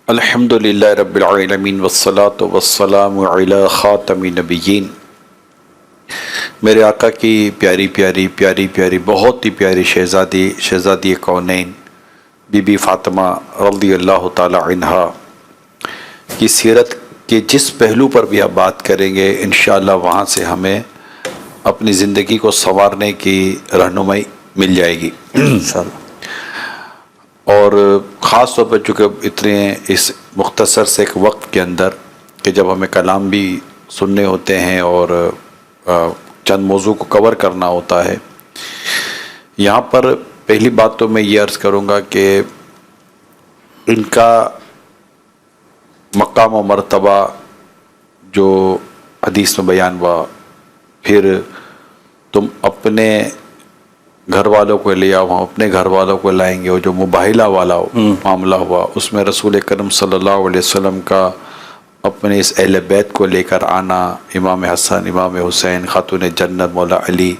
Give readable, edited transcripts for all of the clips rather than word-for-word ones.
الحمدللہ رب العالمین والصلاة والسلام علی خاتم النبیین۔ میرے آقا کی پیاری پیاری پیاری پیاری بہت ہی پیاری شہزادی کونین بی بی فاطمہ رضی اللہ تعالی عنہا کی سیرت کے جس پہلو پر بھی آپ بات کریں گے انشاءاللہ وہاں سے ہمیں اپنی زندگی کو سنوارنے کی رہنمائی مل جائے گی انشاءاللہ۔ اور خاص طور پر چونکہ اتنے اس مختصر سے ایک وقت کے اندر کہ جب ہمیں کلام بھی سننے ہوتے ہیں اور چند موضوع کو کور کرنا ہوتا ہے، یہاں پر پہلی بات تو میں یہ عرض کروں گا کہ ان کا مقام و مرتبہ جو حدیث میں بیان ہوا، پھر تم اپنے گھر والوں کو لے آؤ، ہم اپنے گھر والوں کو لائیں گے، اور جو مباہلہ والا معاملہ ہوا اس میں رسول کرم صلی اللہ علیہ وسلم کا اپنے اس اہل بیت کو لے کر آنا، امام حسن، امام حسین، خاتون جنت مولا علی،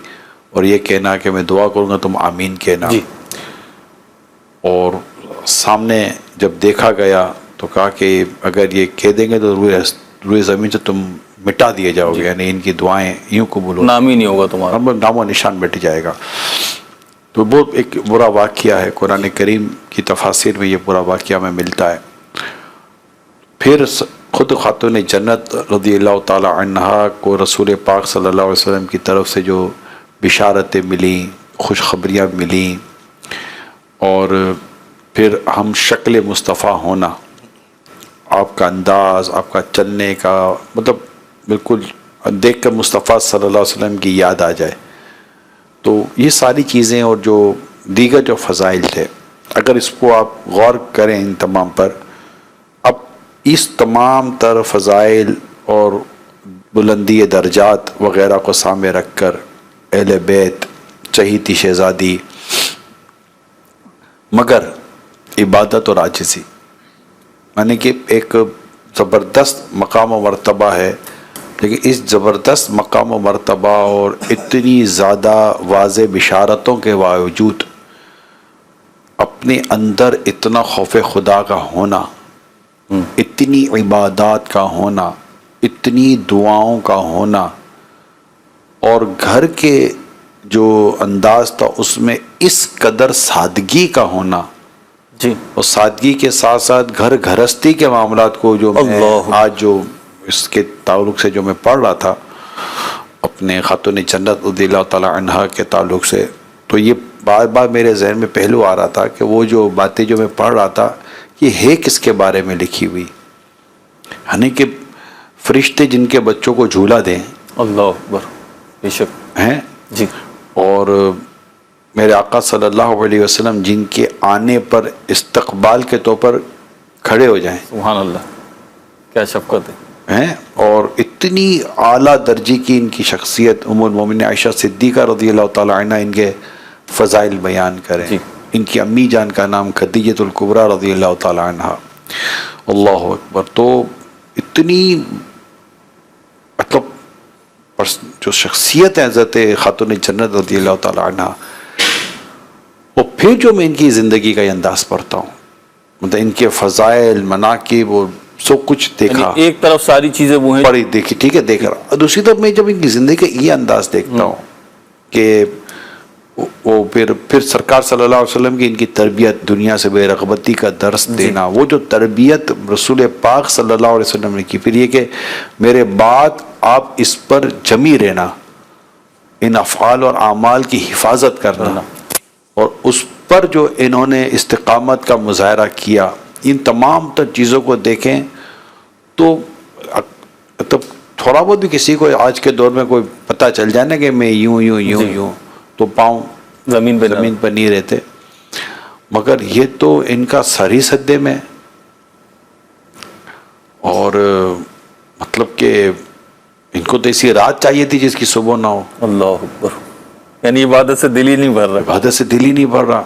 اور یہ کہنا کہ میں دعا کروں گا تم آمین کہنا جی۔ اور سامنے جب دیکھا گیا تو کہا کہ اگر یہ کہہ دیں گے تو روئے زمین سے تم مٹا دیے جاؤ گے، یعنی ان کی دعائیں یوں قبول ہو، نام ہی نہیں ہوگا تمہارا، نام و نشان مٹ جائے گا۔ تو وہ ایک برا واقعہ ہے، قرآن کریم کی تفاسیر میں یہ برا واقعہ میں ملتا ہے۔ پھر خود خاتون جنت رضی اللہ تعالی عنہا کو رسول پاک صلی اللہ علیہ وسلم کی طرف سے جو بشارتیں ملیں، خوشخبریاں ملیں، اور پھر ہم شکل مصطفیٰ ہونا، آپ کا انداز، آپ کا چلنے کا مطلب بالکل دیکھ کر مصطفیٰ صلی اللہ علیہ وسلم کی یاد آ جائے، تو یہ ساری چیزیں اور جو دیگر جو فضائل تھے، اگر اس کو آپ غور کریں ان تمام پر، اب اس تمام تر فضائل اور بلندی درجات وغیرہ کو سامنے رکھ کر اہل بیت، چہیتی شہزادی، مگر عبادت اور عاجزی، یعنی کہ ایک زبردست مقام و مرتبہ ہے، لیکن اس زبردست مقام و مرتبہ اور اتنی زیادہ واضح بشارتوں کے باوجود اپنے اندر اتنا خوف خدا کا ہونا، اتنی عبادات کا ہونا، اتنی دعاؤں کا ہونا، اور گھر کے جو انداز تھا اس میں اس قدر سادگی کا ہونا جی، اور سادگی کے ساتھ ساتھ گھر گھرستی کے معاملات کو جو میں آج جو اس کے تعلق سے جو میں پڑھ رہا تھا اپنے خاتون جنت رضی اللہ تعالی عنہا کے تعلق سے، تو یہ بار بار میرے ذہن میں پہلو آ رہا تھا کہ وہ جو باتیں جو میں پڑھ رہا تھا یہ ہے کس کے بارے میں لکھی ہوئی، یعنی کہ فرشتے جن کے بچوں کو جھولا دیں، اللہ اکبر، بے شک ہیں جی، اور میرے آقا صلی اللہ علیہ وسلم جن کے آنے پر استقبال کے طور پر کھڑے ہو جائیں، سبحان اللہ، کیا شفقت ہے، اور اتنی اعلیٰ درجے کی ان کی شخصیت، ام المومنین عائشہ صدیقہ رضی اللہ تعالی عنہ ان کے فضائل بیان کریں جی۔ ان کی امی جان کا نام خدیجۃ الکبریٰ رضی اللہ تعالی عنہ، اللہ اکبر، تو اتنی مطلب جو شخصیت ہے حضرت خاتون جنت رضی اللہ تعالی عنہ، اور پھر جو میں ان کی زندگی کا یہ انداز پڑھتا ہوں، مطلب ان کے فضائل، مناقب اور سب کچھ دیکھا، ایک طرف ساری چیزیں وہ ہیں پڑھی دیکھی، ٹھیک ہے، دیکھ رہا، دوسری طرف میں جب ان کی زندگی کا یہ انداز دیکھتا ہوں کہ وہ پھر سرکار صلی اللہ علیہ وسلم کی ان کی تربیت، دنیا سے بے رغبتی کا درس دینا، وہ جو تربیت رسول پاک صلی اللہ علیہ وسلم نے کی، پھر یہ کہ میرے بعد آپ اس پر جمی رہنا، ان افعال اور اعمال کی حفاظت کرنا، اور اس پر جو انہوں نے استقامت کا مظاہرہ کیا، ان تمام تر چیزوں کو دیکھیں تو تھوڑا بہت بھی کسی کو آج کے دور میں کوئی پتہ چل جائے نا کہ میں یوں یوں یوں یوں، تو پاؤں زمین پر نہیں رہتے، مگر یہ تو ان کا سر ہی سدے میں، اور مطلب کہ ان کو تو ایسی رات چاہیے تھی جس کی صبح نہ ہو، اللہ اکبر، یعنی عبادت سے دل ہی نہیں بھر رہا، عبادت سے دل ہی نہیں بھر رہا،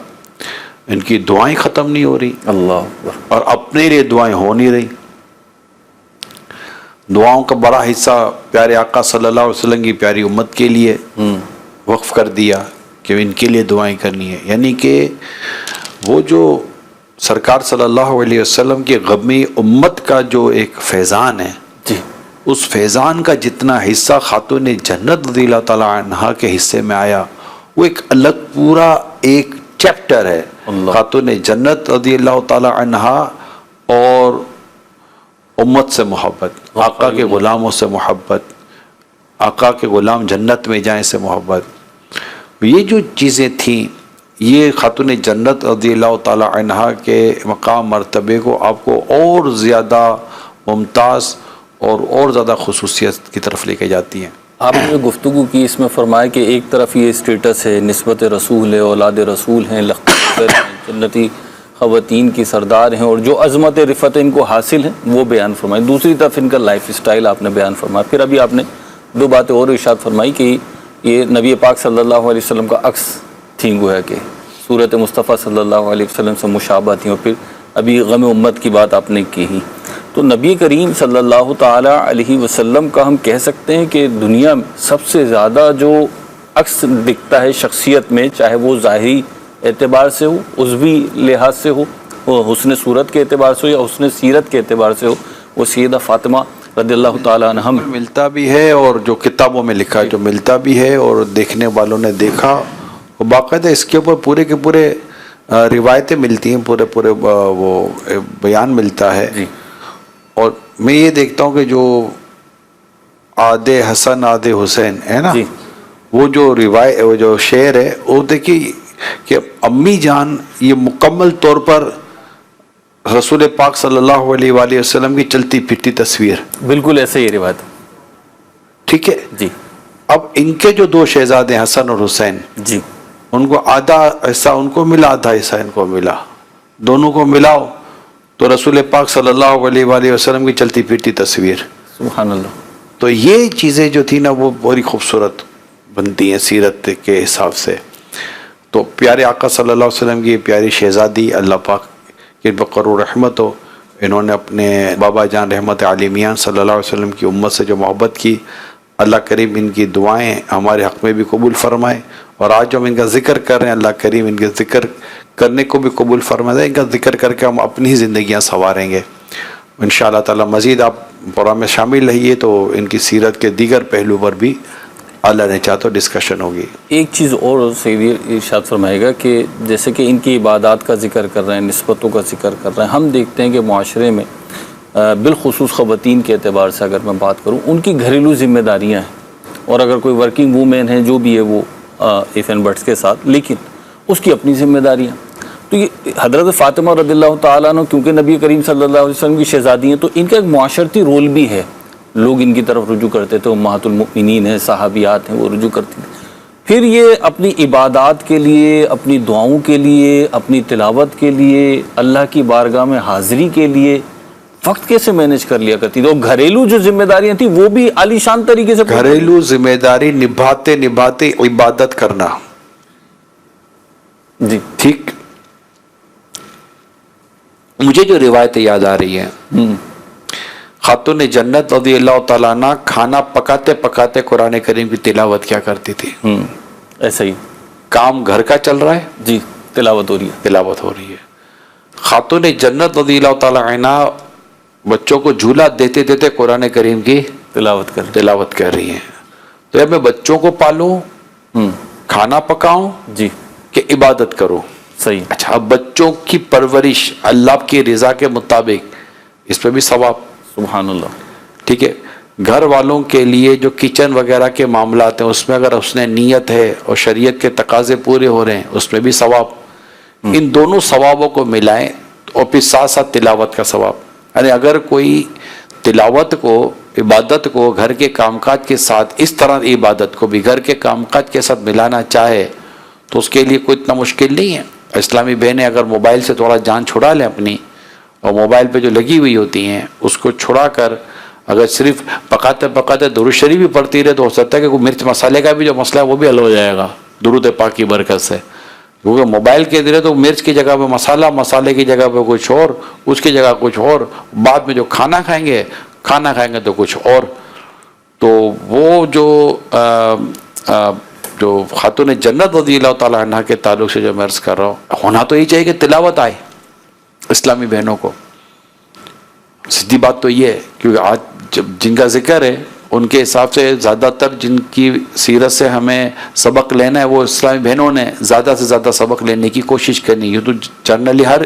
ان کی دعائیں ختم نہیں ہو رہی، اللہ اکبر، اور اپنے لیے دعائیں ہو نہیں رہی، دعاؤں کا بڑا حصہ پیارے آقا صلی اللہ علیہ وسلم کی پیاری امت کے لیے وقف کر دیا کہ ان کے لیے دعائیں کرنی ہے، یعنی کہ وہ جو سرکار صلی اللہ علیہ وسلم کی غمی امت کا جو ایک فیضان ہے، جی اس فیضان کا جتنا حصہ خاتون جنت رضی اللہ تعالی عنہا کے حصے میں آیا، وہ ایک الگ پورا ایک چیپٹر ہے. خاتون جنت رضی اللہ تعالی عنہا اور امت سے محبت، آقا کے غلاموں سے محبت، آقا کے غلام جنت میں جائیں سے محبت. یہ جو چیزیں تھیں، یہ خاتون جنت رضی اللہ تعالی عنہا کے مقام مرتبے کو آپ کو اور زیادہ ممتاز اور زیادہ خصوصیت کی طرف لے کے جاتی ہیں. آپ نے گفتگو کی اس میں فرمایا کہ ایک طرف یہ اسٹیٹس ہے، نسبت رسول ہے، اولاد رسول ہیں، لخر ہیں، جنتی خواتین کی سردار ہیں، اور جو عظمت رفت ان کو حاصل ہیں وہ بیان فرمائی. دوسری طرف ان کا لائف اسٹائل آپ نے بیان فرمایا. پھر ابھی آپ نے دو باتیں اور ارشاد فرمائی کہ یہ نبی پاک صلی اللہ علیہ وسلم کا عکس تھیں، گویا کہ صورت مصطفیٰ صلی اللہ علیہ وسلم سے مشابہ تھیں. اور پھر ابھی غم امت کی بات آپ نے کی ہی. تو نبی کریم صلی اللہ تعالی علیہ وسلم کا ہم کہہ سکتے ہیں کہ دنیا میں سب سے زیادہ جو عکس دکھتا ہے شخصیت میں، چاہے وہ ظاہری اعتبار سے ہو، عضوی لحاظ سے ہو، وہ حسن صورت کے اعتبار سے ہو یا حسن سیرت کے اعتبار سے ہو، وہ سیدہ فاطمہ رضی اللہ تعالیٰ عنہ میں ملتا بھی ہے، اور جو کتابوں میں لکھا جو ملتا بھی ہے اور دیکھنے والوں نے دیکھا. اور باقاعدہ اس کے اوپر پورے کے پورے روایتیں ملتی ہیں، پورے وہ بیان ملتا ہے. جی. اور میں یہ دیکھتا ہوں کہ جو آدھے حسن آدھے حسین ہے نا، جی. وہ وہ جو شعر ہے، وہ دیکھیے کہ امی جان یہ مکمل طور پر رسول پاک صلی اللہ علیہ وآلہ وسلم کی چلتی پھرتی تصویر، بالکل ایسے ہی روایت. ٹھیک ہے جی. اب ان کے جو دو شہزادے حسن اور حسین، جی. ان کو آدھا حصہ ان کو ملا، آدھا حصہ ان کو ملا، دونوں کو ملاؤ تو رسول پاک صلی اللہ علیہ وآلہ وسلم کی چلتی پھرتی تصویر. سبحان اللہ. تو یہ چیزیں جو تھی نا وہ بڑی خوبصورت بنتی ہیں سیرت کے حساب سے. تو پیارے آقا صلی اللہ علیہ وسلم کی پیاری شہزادی، اللہ پاک کی بقر و رحمت ہو، انہوں نے اپنے بابا جان رحمت عالمیان صلی اللہ علیہ وسلم کی امت سے جو محبت کی، اللہ کریم ان کی دعائیں ہمارے حق میں بھی قبول فرمائے. اور آج جو ہم ان کا ذکر کر رہے ہیں، اللہ کریم ان کے ذکر کرنے کو بھی قبول فرمائے. ان کا ذکر کر کے ہم اپنی ہی زندگیاں سنواریں گے انشاءاللہ تعالی. مزید آپ پروگرام میں شامل رہیے تو ان کی سیرت کے دیگر پہلو پر بھی اللہ نے چاہا تو ڈسکشن ہوگی. ایک چیز اور سیدی ارشاد فرمائے گا کہ جیسے کہ ان کی عبادات کا ذکر کر رہے ہیں، نسبتوں کا ذکر کر رہے ہیں، ہم دیکھتے ہیں کہ معاشرے میں بالخصوص خواتین کے اعتبار سے اگر میں بات کروں، ان کی گھریلو ذمہ داریاں ہیں. اور اگر کوئی ورکنگ وومین ہے جو بھی ہے وہ ایف این بٹس کے ساتھ، لیکن اس کی اپنی ذمہ داریاں. تو یہ حضرت فاطمہ رضی اللہ تعالیٰ عنہ کیونکہ نبی کریم صلی اللہ علیہ وسلم کی شہزادی ہیں، تو ان کا ایک معاشرتی رول بھی ہے. لوگ ان کی طرف رجوع کرتے تھے، امہات المؤمنین ہیں، صحابیات ہیں، وہ رجوع کرتی تھیں. پھر یہ اپنی عبادات کے لیے، اپنی دعاؤں کے لیے، اپنی تلاوت کے لیے، اللہ کی بارگاہ میں حاضری کے لیے وقت کیسے مینیج کر لیا کرتی تھی. اور گھریلو جو ذمہ داریاں تھیں وہ بھی عالی شان طریقے سے گھریلو ذمہ داری نبھاتے نبھاتے عبادت کرنا. جی ٹھیک. مجھے جو روایتیں یاد آ رہی ہیں، خاتون جنت رضی اللہ تعالیٰ عنہ کھانا پکاتے پکاتے قرآن کریم کی تلاوت کیا کرتی تھی. ایسا ہی کام گھر کا چل رہا ہے، جی تلاوت ہو رہی ہے، تلاوت ہو رہی ہے. خاتون جنت رضی اللہ تعالیٰ عنہ بچوں کو جھولا دیتے دیتے قرآن کریم کی تلاوت کر رہی ہیں. تو اب میں بچوں کو پالوں، کھانا پکاؤں، جی کہ عبادت کروں. صحیح. اچھا، اب بچوں کی پرورش اللہ کی رضا کے مطابق، اس پہ بھی ثواب. سبحان اللہ. ٹھیک ہے. گھر والوں کے لیے جو کچن وغیرہ کے معاملات ہیں، اس میں اگر اس نے نیت ہے اور شریعت کے تقاضے پورے ہو رہے ہیں، اس میں بھی ثواب. ان دونوں ثوابوں کو ملائیں اور پھر ساتھ ساتھ تلاوت کا ثواب. یعنی اگر کوئی تلاوت کو، عبادت کو گھر کے کام کاج کے ساتھ، اس طرح عبادت کو بھی گھر کے کام کاج کے ساتھ ملانا چاہے تو اس کے لیے کوئی اتنا مشکل نہیں ہے. اسلامی بہنیں اگر موبائل سے تھوڑا جان چھڑا لیں اپنی، اور موبائل پہ جو لگی ہوئی ہوتی ہیں اس کو چھڑا کر اگر صرف پکاتے پکاتے درود شریف بھی پڑھتی رہے تو ہو سکتا ہے کہ کوئی مرچ مسالے کا بھی جو مسئلہ ہے وہ بھی حل ہو جائے گا درود پاک کی برکت سے. کیونکہ موبائل کے ذریعے تو مرچ کی جگہ پہ مسالہ، مسالے کی جگہ پہ کچھ اور، اس کی جگہ کچھ اور، بعد میں جو کھانا کھائیں گے تو کچھ اور. تو وہ جو خاتون جنت رضی اللہ تعالیٰ عنہ کے تعلق سے جو میں عرض کر رہا ہوں، ہونا تو یہ چاہیے کہ تلاوت آئے. اسلامی بہنوں کو. سیدھی بات تو یہ ہے کیونکہ آج جب جن کا ذکر ہے ان کے حساب سے زیادہ تر جن کی سیرت سے ہمیں سبق لینا ہے وہ اسلامی بہنوں نے زیادہ سے زیادہ سبق لینے کی کوشش کرنی ہے. تو جنرلی ہر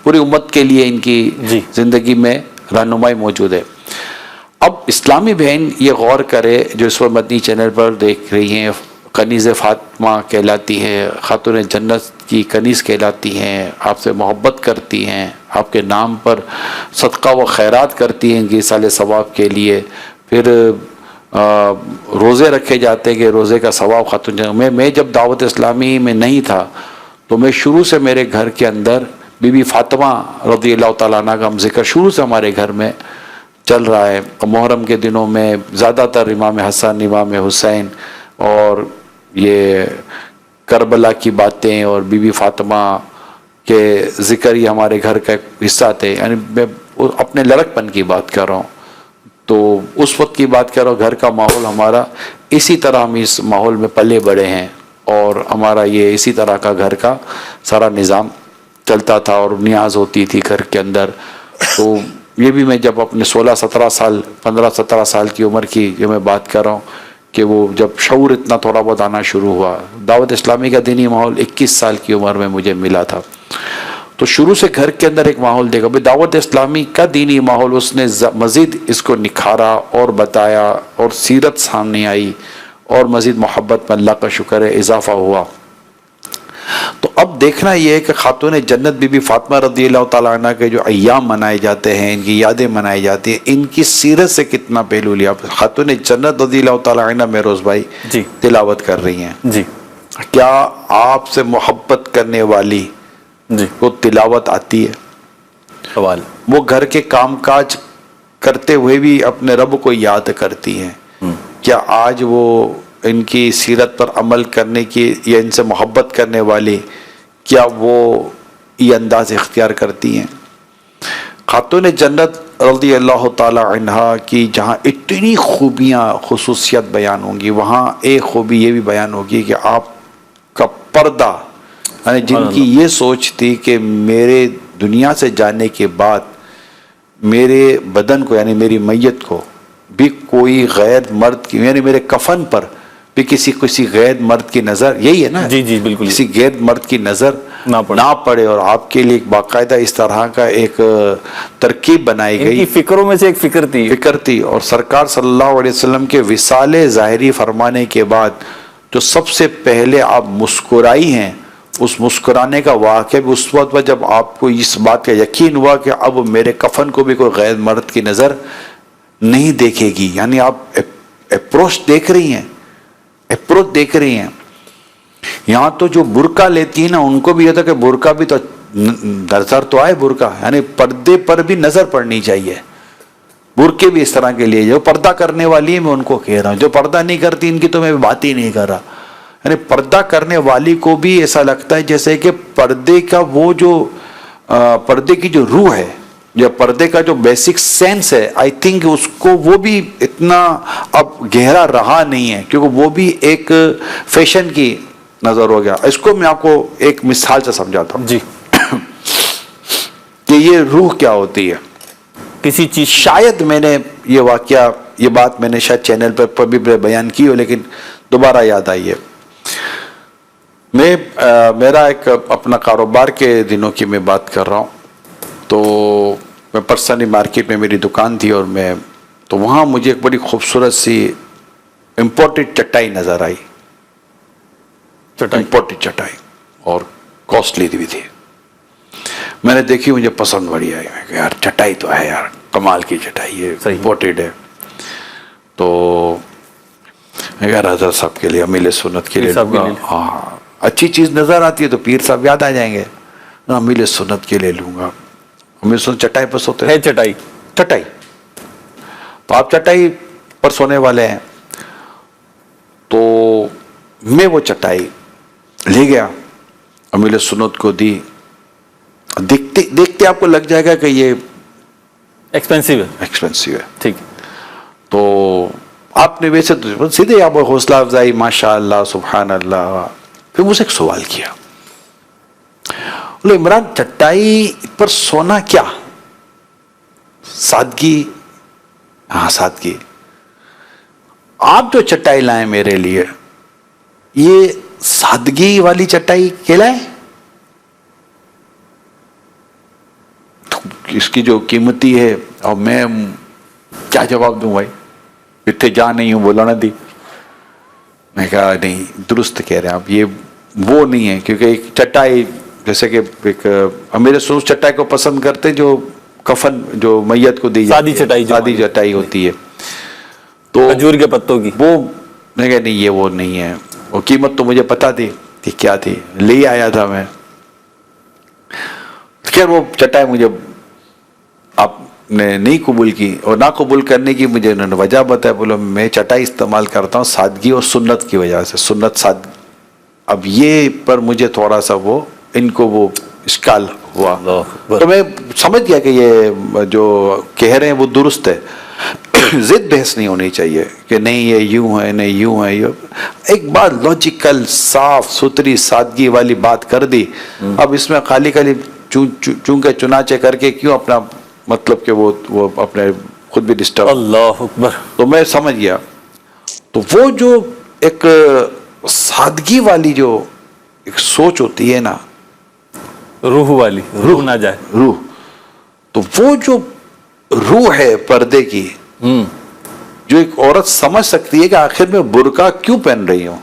پوری امت کے لیے ان کی زندگی میں رہنمائی موجود ہے. اب اسلامی بہن یہ غور کرے جو اس وقت مدنی چینل پر دیکھ رہی ہیں، کنیز فاطمہ کہلاتی ہے، خاتون جنت کی کنیز کہلاتی ہیں، آپ سے محبت کرتی ہیں، آپ کے نام پر صدقہ و خیرات کرتی ہیں کہ سال ثواب کے لیے. پھر روزے رکھے جاتے ہیں کہ روزے کا ثواب خاتون جنت. میں جب دعوت اسلامی میں نہیں تھا تو میں شروع سے میرے گھر کے اندر بی بی فاطمہ رضی اللہ تعالیٰ عنہ کا ہم ذکر شروع سے ہمارے گھر میں چل رہا ہے. محرم کے دنوں میں زیادہ تر امام حسن، امام حسین اور یہ کربلا کی باتیں اور بی بی فاطمہ کے ذکر ہی ہمارے گھر کا ایک حصہ تھے. یعنی میں اپنے لڑکپن کی بات کر رہا ہوں، تو اس وقت کی بات کر رہا ہوں. گھر کا ماحول ہمارا اسی طرح ہم اس ماحول میں پلے بڑے ہیں اور ہمارا یہ اسی طرح کا گھر کا سارا نظام چلتا تھا اور نیاز ہوتی تھی گھر کے اندر. تو یہ بھی میں جب اپنے 16-17 سال 15-17 سال کی عمر کی یہ میں بات کر رہا ہوں کہ وہ جب شعور اتنا تھوڑا بہت آنا شروع ہوا. دعوت اسلامی کا دینی ماحول 21 سال کی عمر میں مجھے ملا تھا. تو شروع سے گھر کے اندر ایک ماحول دیکھا. دعوت اسلامی کا دینی ماحول اس نے مزید اس کو نکھارا اور بتایا اور سیرت سامنے آئی اور مزید محبت میں اللہ کا شکر ہے اضافہ ہوا. تو اب دیکھنا یہ ہے کہ خاتون جنت بی بی فاطمہ رضی اللہ تعالیٰ عنہ کے جو ایام منائے جاتے ہیں، ان کی یادیں منائی جاتی ہیں، ان کی سیرت سے کتنا پہلو لیا. خاتون جنت رضی اللہ تعالیٰ عنہ مہروز بھائی تلاوت کر رہی ہیں. کیا آپ سے محبت کرنے والی کو تلاوت آتی ہے؟ سوال. وہ گھر کے کام کاج کرتے ہوئے بھی اپنے رب کو یاد کرتی ہیں. کیا آج وہ ان کی سیرت پر عمل کرنے کی یا ان سے محبت کرنے والی کیا وہ یہ انداز اختیار کرتی ہیں؟ خاتون جنت رضی اللہ تعالی عنہ کی جہاں اتنی خوبیاں خصوصیت بیان ہوں گی، وہاں ایک خوبی یہ بھی بیان ہوگی کہ آپ کا پردہ، یعنی جن کی یہ سوچ تھی کہ میرے دنیا سے جانے کے بعد میرے بدن کو یعنی میری میت کو بھی کوئی غیر مرد کی، یعنی میرے کفن پر بھی کسی غیر مرد کی نظر، یہی ہے نا، جی بالکل، کسی غیر مرد کی نظر نہ پڑے. اور آپ کے لیے باقاعدہ اس طرح کا ایک ترکیب بنائی گئی. ان کی فکروں میں سے ایک فکر تھی اور سرکار صلی اللہ علیہ وسلم کے وصال ظاہری فرمانے کے بعد جو سب سے پہلے آپ مسکرائی ہیں، اس مسکرانے کا واقعہ بھی اس وقت جب آپ کو اس بات کا یقین ہوا کہ اب میرے کفن کو بھی کوئی غیر مرد کی نظر نہیں دیکھے گی. یعنی آپ اپروچ دیکھ رہی ہیں. یہاں تو جو برقع لیتی ہیں نا ان کو بھی یہ تھا کہ برقع بھی تو نظر تو آئے، برقع یعنی پردے پر بھی نظر پڑنی چاہیے. برقعے بھی اس طرح کے لیے جو پردہ کرنے والی ہے میں ان کو کہہ رہا ہوں، جو پردہ نہیں کرتی ان کی تو میں بات ہی نہیں کر رہا. یعنی پردہ کرنے والی کو بھی ایسا لگتا ہے جیسے کہ پردے کا وہ جو پردے کی جو روح ہے یا پردے کا جو بیسک سینس ہے، آئی تھنک اس کو وہ بھی اتنا اب گہرا رہا نہیں ہے کیونکہ وہ بھی ایک فیشن کی نظر ہو گیا. اس کو میں آپ کو ایک مثال سے سمجھاتا ہوں کہ یہ روح کیا ہوتی ہے. کسی چیز شاید میں نے یہ واقعہ یہ بات میں نے شاید چینل پر بھی بیان کی ہو لیکن دوبارہ یاد آئی ہے. میرا ایک اپنا کاروبار کے دنوں کی میں بات کر رہا ہوں. تو میں پرسنلی مارکیٹ میں میری دکان تھی اور تو وہاں مجھے ایک بڑی خوبصورت سی امپورٹڈ چٹائی نظر آئی. امپورٹڈ چٹائی اور کاسٹلی بھی تھی. میں نے دیکھی، مجھے پسند بڑی آئی. میں کہ یار چٹائی تو ہے یار، کمال کی چٹائی ہے، امپورٹڈ ہے. تو میں کہا راجا صاحب کے لیے، امیل سنت کے لیے لوں گا. ہاں اچھی چیز نظر آتی ہے تو پیر صاحب یاد آ جائیں گے. امیل سنت کے لیے لوں گا. امیل سنت چٹائی پر سوتے ہیں. چٹائی تو آپ چٹائی پر سونے والے ہیں. تو میں وہ چٹائی لے گیا، امیل سنت کو دی. دیکھتے آپ کو لگ جائے گا کہ یہ ایکسپینسیو ہے. ٹھیک. تو آپ نے ویسے تو سیدھے آپ حوصلہ افزائی، ماشاء اللہ، سبحان اللہ. پھر مجھ سے ایک سوال کیا، عمران چٹائی پر سونا کیا؟ سادگی. ہاں سادگی. آپ جو چٹائی لائیں میرے لیے یہ سادگی والی چٹائی کہلائے؟ اس کی جو قیمتی ہے اور میں کیا جواب دوں بھائی؟ اتنے جا نہیں ہوں بولا نہ دی. میں کہا نہیں درست کہہ رہے ہیں آپ, یہ وہ نہیں ہے. کیونکہ ایک چٹائی جیسے کہ ایک میرے سوچ چٹائی کو پسند کرتے جو کفن جو میت کو دی سادی چٹائی, سادی چٹائی ہوتی ہے تو کھجور کے پتوں کی, وہ میں کہا نہیں یہ وہ نہیں ہے. وہ قیمت تو مجھے پتا تھی کہ کیا تھی, لے آیا تھا میں. خیر وہ چٹائی مجھے آپ نے نہیں قبول کی, اور نہ قبول کرنے کی مجھے انہوں نے وجہ بتایا. بولو میں چٹائی استعمال کرتا ہوں سادگی اور سنت کی وجہ سے, سنت سادگی. اب یہ پر مجھے تھوڑا سا وہ ان کو وہ اشکال ہوا. تو میں سمجھ گیا کہ یہ جو کہہ رہے ہیں وہ درست ہے. ضد بحث نہیں ہونی چاہیے کہ نہیں یہ یوں ہے نہیں یوں ہے. ایک بات لاجیکل صاف ستھری سادگی والی بات کر دی. اب اس میں خالی چونکہ چنانچہ کر کے کیوں اپنا مطلب کہ وہ اپنے خود بھی ڈسٹرب. اللہ اکبر. تو میں سمجھ گیا. تو وہ جو ایک سادگی والی جو ایک سوچ ہوتی ہے نا, روح والی, روح نہ جائے روح, تو وہ جو روح ہے پردے کی جو ایک عورت سمجھ سکتی ہے کہ آخر میں برقع کیوں پہن رہی ہوں.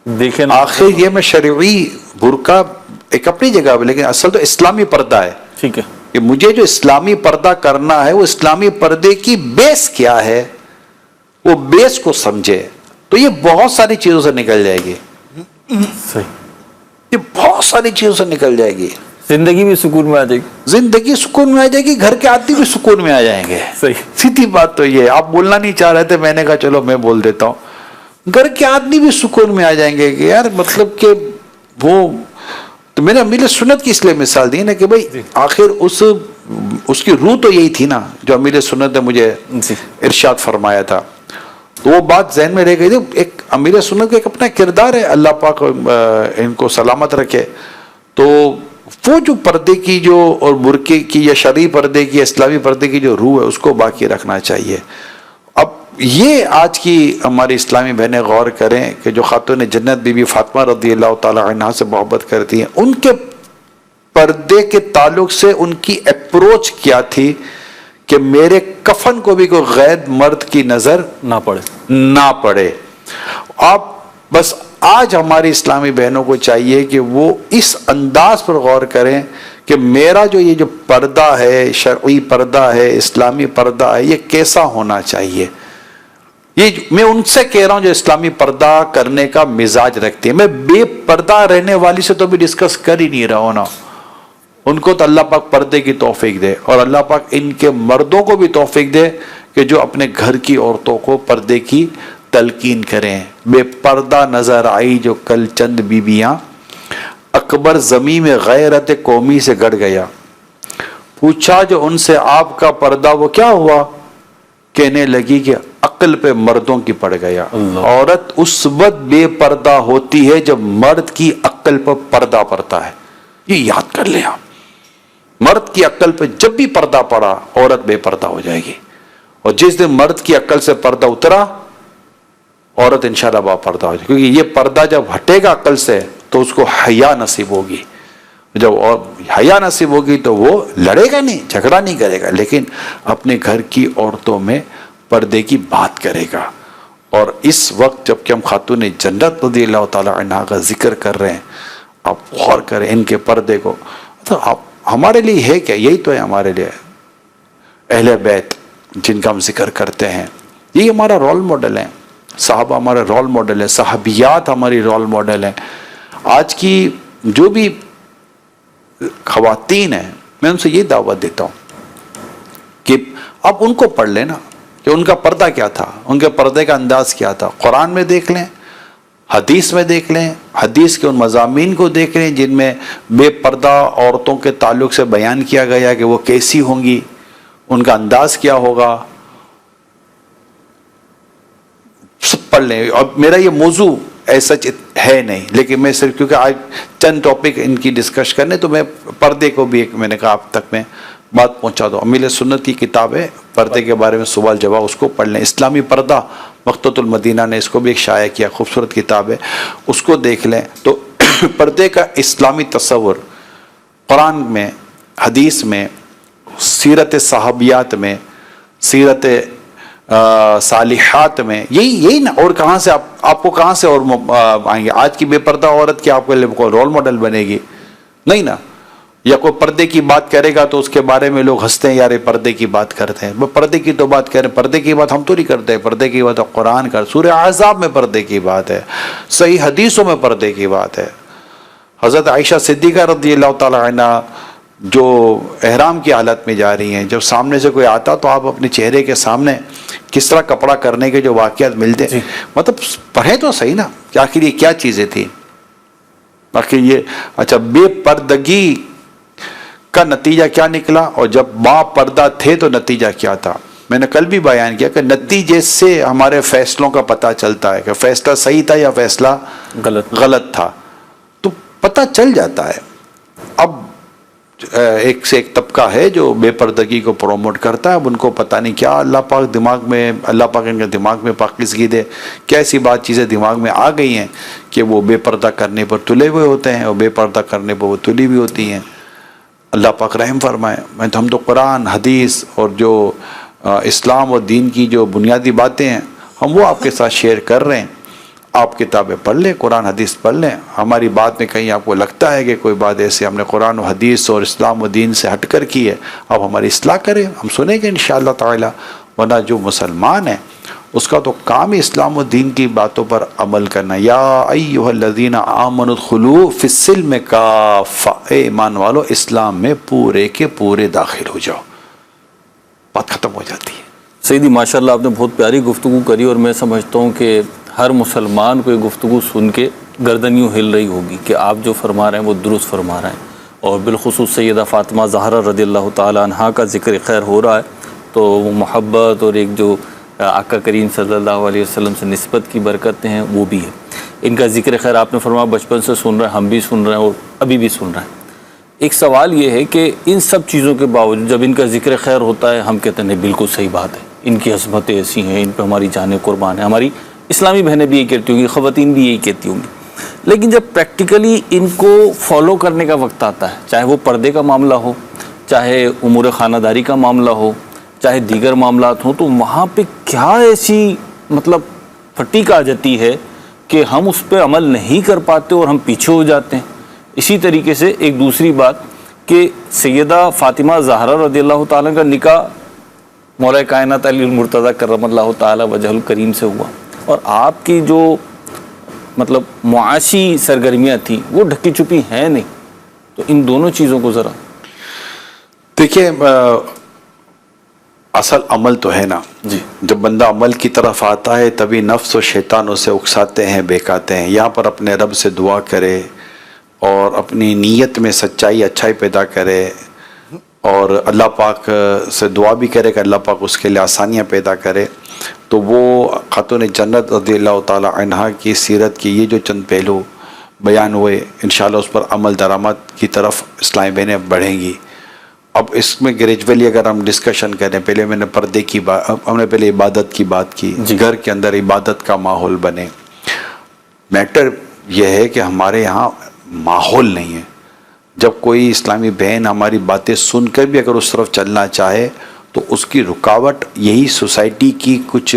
دیکھیں آخر یہ میں شرعی برقع ایک اپنی جگہ پہ, لیکن اصل تو اسلامی پردہ ہے. ٹھیک ہے کہ مجھے جو اسلامی پردہ کرنا ہے وہ اسلامی پردے کی بیس کیا ہے, وہ بیس کو سمجھے تو یہ بہت ساری چیزوں سے نکل جائے گی. صحیح, یہ بہت ساری چیزوں سے نکل جائے گی. زندگی بھی سکون میں آ جائے گی, زندگی سکون میں آ جائے گی, گھر کے آدمی بھی سکون میں آ جائیں گے. صحیح, سیدھی بات تو یہ. آپ بولنا نہیں چاہ رہے تھے, میں نے کہا چلو میں بول دیتا ہوں. گھر کے آدمی بھی سکون میں آ جائیں گے کہ یار مطلب کہ وہ تو میں نے امیر سنت کی اس لیے مثال دی نا کہ بھائی آخر اس کی روح تو یہی تھی نا جو امیر سنت نے مجھے ارشاد فرمایا تھا. تو وہ بات ذہن میں رہ گئی تھی. ایک امیر سنت کا ایک اپنا کردار ہے, اللہ پاک ان کو سلامت رکھے. تو وہ جو پردے کی جو اور برقعے کی یا شرعی پردے کی اسلامی پردے کی جو روح ہے اس کو باقی رکھنا چاہیے. اب یہ آج کی ہماری اسلامی بہنیں غور کریں کہ جو خاتون جنت بی بی فاطمہ رضی اللہ تعالی عنہا سے محبت کرتی ہیں, ان کے پردے کے تعلق سے ان کی اپروچ کیا تھی کہ میرے کفن کو بھی کوئی غیر مرد کی نظر نہ پڑے. آپ بس آج ہماری اسلامی بہنوں کو چاہیے کہ وہ اس انداز پر غور کریں کہ میرا جو یہ جو پردہ ہے, شرعی پردہ ہے, اسلامی پردہ ہے, یہ کیسا ہونا چاہیے. یہ میں ان سے کہہ رہا ہوں جو اسلامی پردہ کرنے کا مزاج رکھتی ہے. میں بے پردہ رہنے والی سے تو بھی ڈسکس کر ہی نہیں رہا ہوں نا. ان کو تو اللہ پاک پردے کی توفیق دے, اور اللہ پاک ان کے مردوں کو بھی توفیق دے کہ جو اپنے گھر کی عورتوں کو پردے کی تلقین کریں. بے پردہ نظر آئی جو کل چند بیویاں, اکبر زمین میں غیرت قومی سے گڑ گیا. پوچھا جو ان سے آپ کا پردہ وہ کیا ہوا, کہنے لگی کہ عقل پہ مردوں کی پڑ گیا. عورت اس وقت بے پردہ ہوتی ہے جب مرد کی عقل پر پردہ پڑتا ہے. یہ یاد کر لیں آپ, مرد کی عقل پہ جب بھی پردہ پڑا عورت بے پردہ ہو جائے گی, اور جس دن مرد کی عقل سے پردہ اترا عورت انشاءاللہ با پردہ ہو جائے گی. کیونکہ یہ پردہ جب ہٹے گا عقل سے تو اس کو حیا نصیب ہوگی. جب حیا نصیب ہوگی تو وہ لڑے گا نہیں, جھگڑا نہیں کرے گا, لیکن اپنے گھر کی عورتوں میں پردے کی بات کرے گا. اور اس وقت جب کہ ہم خاتون جنت رضی اللہ تعالی عنہا کا ذکر کر رہے ہیں, آپ غور کریں ان کے پردے کو. تو ہمارے لیے ہے کیا, یہی تو ہے ہمارے لیے اہل بیت جن کا ہم ذکر کرتے ہیں. یہی ہمارا رول ماڈل ہے. صحابہ ہمارے رول ماڈل ہے, صحابیات ہماری رول ماڈل ہیں. آج کی جو بھی خواتین ہیں میں ان سے یہ دعوت دیتا ہوں کہ آپ ان کو پڑھ لیں نا کہ ان کا پردہ کیا تھا, ان کے پردے کا انداز کیا تھا. قرآن میں دیکھ لیں, حدیث میں دیکھ لیں, حدیث کے ان مضامین کو دیکھ لیں جن میں بے پردہ عورتوں کے تعلق سے بیان کیا گیا کہ وہ کیسی ہوں گی, ان کا انداز کیا ہوگا, سب پڑھ لیں. اور میرا یہ موضوع ایسا ہے نہیں. لیکن میں صرف کیونکہ آج چند ٹاپک ان کی ڈسکس کرنے تو میں پردے کو بھی ایک میں نے کہا آپ تک میں بات پہنچا دو. امیل سنت کی کتاب ہے پردے کے بارے میں سوال جواب, اس کو پڑھ لیں. اسلامی پردہ مقتۃ المدینہ نے اس کو بھی ایک شائع کیا, خوبصورت کتاب ہے, اس کو دیکھ لیں. تو پردے کا اسلامی تصور قرآن میں, حدیث میں, سیرت صحابیات میں, سیرت صالحات میں, یہی نا. اور کہاں سے آپ کو کہاں سے اور آئیں گے؟ آج کی بے پردہ عورت کیا آپ کے لیے رول ماڈل بنے گی؟ نہیں نا. یا کوئی پردے کی بات کرے گا تو اس کے بارے میں لوگ ہنستے ہیں, یار یہ پردے کی بات کرتے ہیں. وہ پردے کی تو بات کریں, پردے کی بات ہم تو نہیں کرتے. پردے کی بات قرآن کر, سورہ احزاب میں پردے کی بات ہے, صحیح حدیثوں میں پردے کی بات ہے. حضرت عائشہ صدیقہ رضی اللہ تعالی عنہ جو احرام کی حالت میں جا رہی ہیں, جب سامنے سے کوئی آتا تو آپ اپنے چہرے کے سامنے کس طرح کپڑا کرنے کے جو واقعات ملتے ہیں, مطلب پڑھیں تو صحیح نا کہ آخر یہ کیا چیزیں تھیں. آخر یہ اچھا بے پردگی کا نتیجہ کیا نکلا, اور جب با پردہ تھے تو نتیجہ کیا تھا. میں نے کل بھی بیان کیا کہ نتیجے سے ہمارے فیصلوں کا پتہ چلتا ہے کہ فیصلہ صحیح تھا یا فیصلہ غلط تھا, تو پتہ چل جاتا ہے. اب ایک سے ایک طبقہ ہے جو بے پردگی کو پروموٹ کرتا ہے. اب ان کو پتہ نہیں کیا اللہ پاک ان کے دماغ میں پاکیزگی دے, کیسی بات چیزیں دماغ میں آ گئی ہیں کہ وہ بے پردہ کرنے پر تلے ہوئے ہوتے ہیں, اور بے پردہ کرنے پر وہ تلی ہوئی ہوتی ہیں. اللہ پاک رحم فرمائے. ہم تو قرآن حدیث اور جو اسلام اور دین کی جو بنیادی باتیں ہیں ہم وہ آپ کے ساتھ شیئر کر رہے ہیں. آپ کتابیں پڑھ لیں, قرآن حدیث پڑھ لیں. ہماری بات میں کہیں آپ کو لگتا ہے کہ کوئی بات ایسے ہم نے قرآن و حدیث اور اسلام و دین سے ہٹ کر کی ہے, آپ ہماری اصلاح کریں, ہم سنیں گے انشاءاللہ تعالی. ورنہ جو مسلمان ہے اس کا تو کام ہی اسلام و دین کی باتوں پر عمل کرنا. یا ایھا الذین آمنوا ادخلوا فی السلم کافہ, اے ایمان والو اسلام میں پورے کے پورے داخل ہو جاؤ. بات ختم ہو جاتی ہے. سیدی ماشاءاللہ آپ نے بہت پیاری گفتگو کری, اور میں سمجھتا ہوں کہ ہر مسلمان کو یہ گفتگو سن کے گردن یوں ہل رہی ہوگی کہ آپ جو فرما رہے ہیں وہ درست فرما رہے ہیں. اور بالخصوص سیدہ فاطمہ زہرا رضی اللہ تعالی عنہا کا ذکر خیر ہو رہا ہے, تو وہ محبت اور ایک جو آقا کریم صلی اللہ علیہ وسلم سے نسبت کی برکتیں ہیں وہ بھی ہے. ان کا ذکر خیر آپ نے فرمایا بچپن سے سن رہے ہیں, ہم بھی سن رہے ہیں اور ابھی بھی سن رہے ہیں. ایک سوال یہ ہے کہ ان سب چیزوں کے باوجود جب ان کا ذکر خیر ہوتا ہے ہم کہتے ہیں نہیں بالکل صحیح بات ہے, ان کی عظمتیں ایسی ہیں, ان پہ ہماری جانیں قربان ہیں. ہماری اسلامی بہنیں بھی یہی کہتی ہوں گی, خواتین بھی یہی کہتی ہوں گی. لیکن جب پریکٹیکلی ان کو فالو کرنے کا وقت آتا ہے, چاہے وہ پردے کا معاملہ ہو, چاہے امور خانہ داری کا معاملہ ہو, چاہے دیگر معاملات ہوں, تو وہاں پہ کیا ایسی مطلب پھٹی آ جاتی ہے کہ ہم اس پہ عمل نہیں کر پاتے اور ہم پیچھے ہو جاتے ہیں. اسی طریقے سے ایک دوسری بات کہ سیدہ فاطمہ زہرا رضی اللہ تعالیٰ کا نکاح مولا کائنات علی المرتضیٰ کرم اللہ تعالیٰ وجہ الکریم سے ہوا, اور آپ کی جو مطلب معاشی سرگرمیاں تھیں وہ ڈھکی چھپی ہیں نہیں. تو ان دونوں چیزوں کو ذرا دیکھیے, اصل عمل تو ہے نا جی. جب بندہ عمل کی طرف آتا ہے تبھی نفس و شیطان اسے اکساتے ہیں, بہکاتے ہیں. یہاں پر اپنے رب سے دعا کرے اور اپنی نیت میں سچائی اچھائی پیدا کرے, اور اللہ پاک سے دعا بھی کرے کہ اللہ پاک اس کے لیے آسانیاں پیدا کرے. تو وہ خاتون جنت رضی اللہ تعالی عنہا کی سیرت کی یہ جو چند پہلو بیان ہوئے, انشاءاللہ اس پر عمل درآمد کی طرف اسلامی بہنیں بڑھیں گی. اب اس میں گریجولی اگر ہم ڈسکشن کریں, پہلے میں نے پردے کی بات, ہم نے پہلے عبادت کی بات کی, گھر کے اندر عبادت کا ماحول بنے. میٹر یہ ہے کہ ہمارے یہاں ماحول نہیں ہے. جب کوئی اسلامی بہن ہماری باتیں سن کر بھی اگر اس طرف چلنا چاہے تو اس کی رکاوٹ یہی سوسائٹی کی کچھ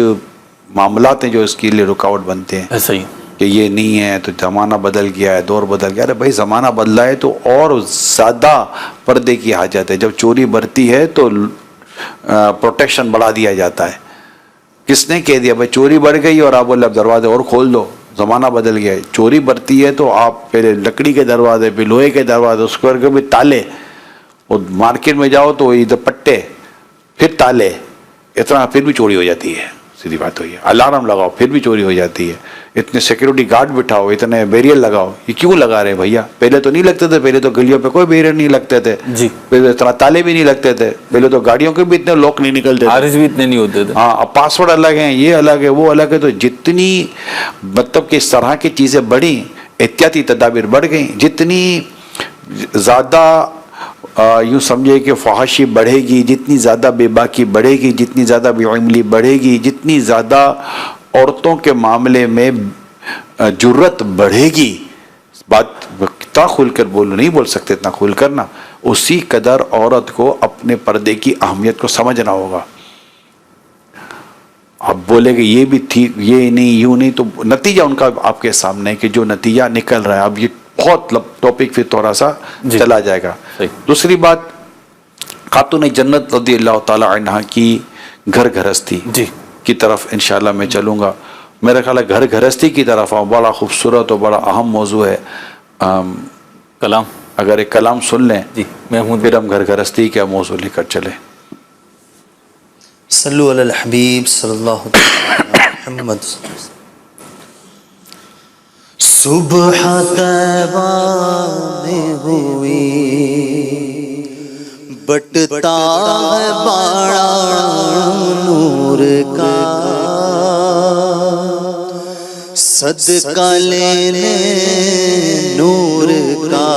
معاملات ہیں جو اس کے لیے رکاوٹ بنتے ہیں. ایسا ہی کہ یہ نہیں ہے تو زمانہ بدل گیا ہے, دور بدل گیا. ارے بھائی زمانہ بدلا ہے تو اور زیادہ پردے کی حاجت ہے. جب چوری بڑھتی ہے تو پروٹیکشن بڑھا دیا جاتا ہے. کس نے کہہ دیا بھائی چوری بڑھ گئی اور آپ بولے اب دروازے اور کھول دو, زمانہ بدل گیا ہے. چوری بڑھتی ہے تو آپ پہلے لکڑی کے دروازے, پھر لوہے کے دروازے, اس کے بھی تالے, اور مارکیٹ میں جاؤ تو ادھر پٹے, پھر تالے, اتنا پھر بھی چوری ہو جاتی ہے. سیدھی بات ہوئی ہے. الارم لگاؤ پھر بھی چوری ہو جاتی ہے. اتنے سیکیورٹی گارڈ بٹھاؤ, اتنے بیریئر لگاؤ. یہ کیوں لگا رہے بھیا؟ پہلے تو نہیں لگتے تھے, پہلے تو گلیوں پہ کوئی بیریئر نہیں لگتے تھے جی, پہلے اتنا تالے بھی نہیں لگتے تھے, پہلے تو گاڑیوں کے بھی اتنے لوک نہیں نکلتے تھے, عارض بھی اتنے نہیں ہوتے تھے. ہاں اب پاسورڈ الگ ہیں, یہ الگ ہے, وہ الگ ہے. تو جتنی مطلب کہ اس طرح کی چیزیں بڑھی, احتیاطی تدابیر بڑھ گئیں. جتنی زیادہ یوں سمجھے کہ فحاشی بڑھے گی، جتنی زیادہ بے باکی بڑھے گی، جتنی زیادہ بے علمی بڑھے گی، جتنی زیادہ عورتوں کے معاملے میں جرت بڑھے گی، بات اتنا کھل کر بولو، نہیں بول سکتے اتنا کھل کر نا، اسی قدر عورت کو اپنے پردے کی اہمیت کو سمجھنا ہوگا. اب بولے کہ یہ بھی تھی، یہ نہیں، یوں نہیں، تو نتیجہ ان کا آپ کے سامنے ہے کہ جو نتیجہ نکل رہا ہے. اب یہ بہت ٹاپک پھر تھوڑا سا چلا جائے گا. دوسری بات، خاتون جنت رضی اللہ تعالی عنہ کی گھر گھرستی کی طرف انشاءاللہ میں چلوں گا. میرا خیال ہے گھر گھرستی کی طرف بڑا خوبصورت اور بڑا اہم موضوع ہے. کلام اگر ایک کلام سن لیں میں ہوں، پھر ہم گھر گھرستی کا موضوع لے کر چلیں. صلو علی الحبیب صلی اللہ علیہ محمد. صبح طیبہ میں ہوئی بٹتا ہے باڑا نور کا، صدقہ لینے نور کا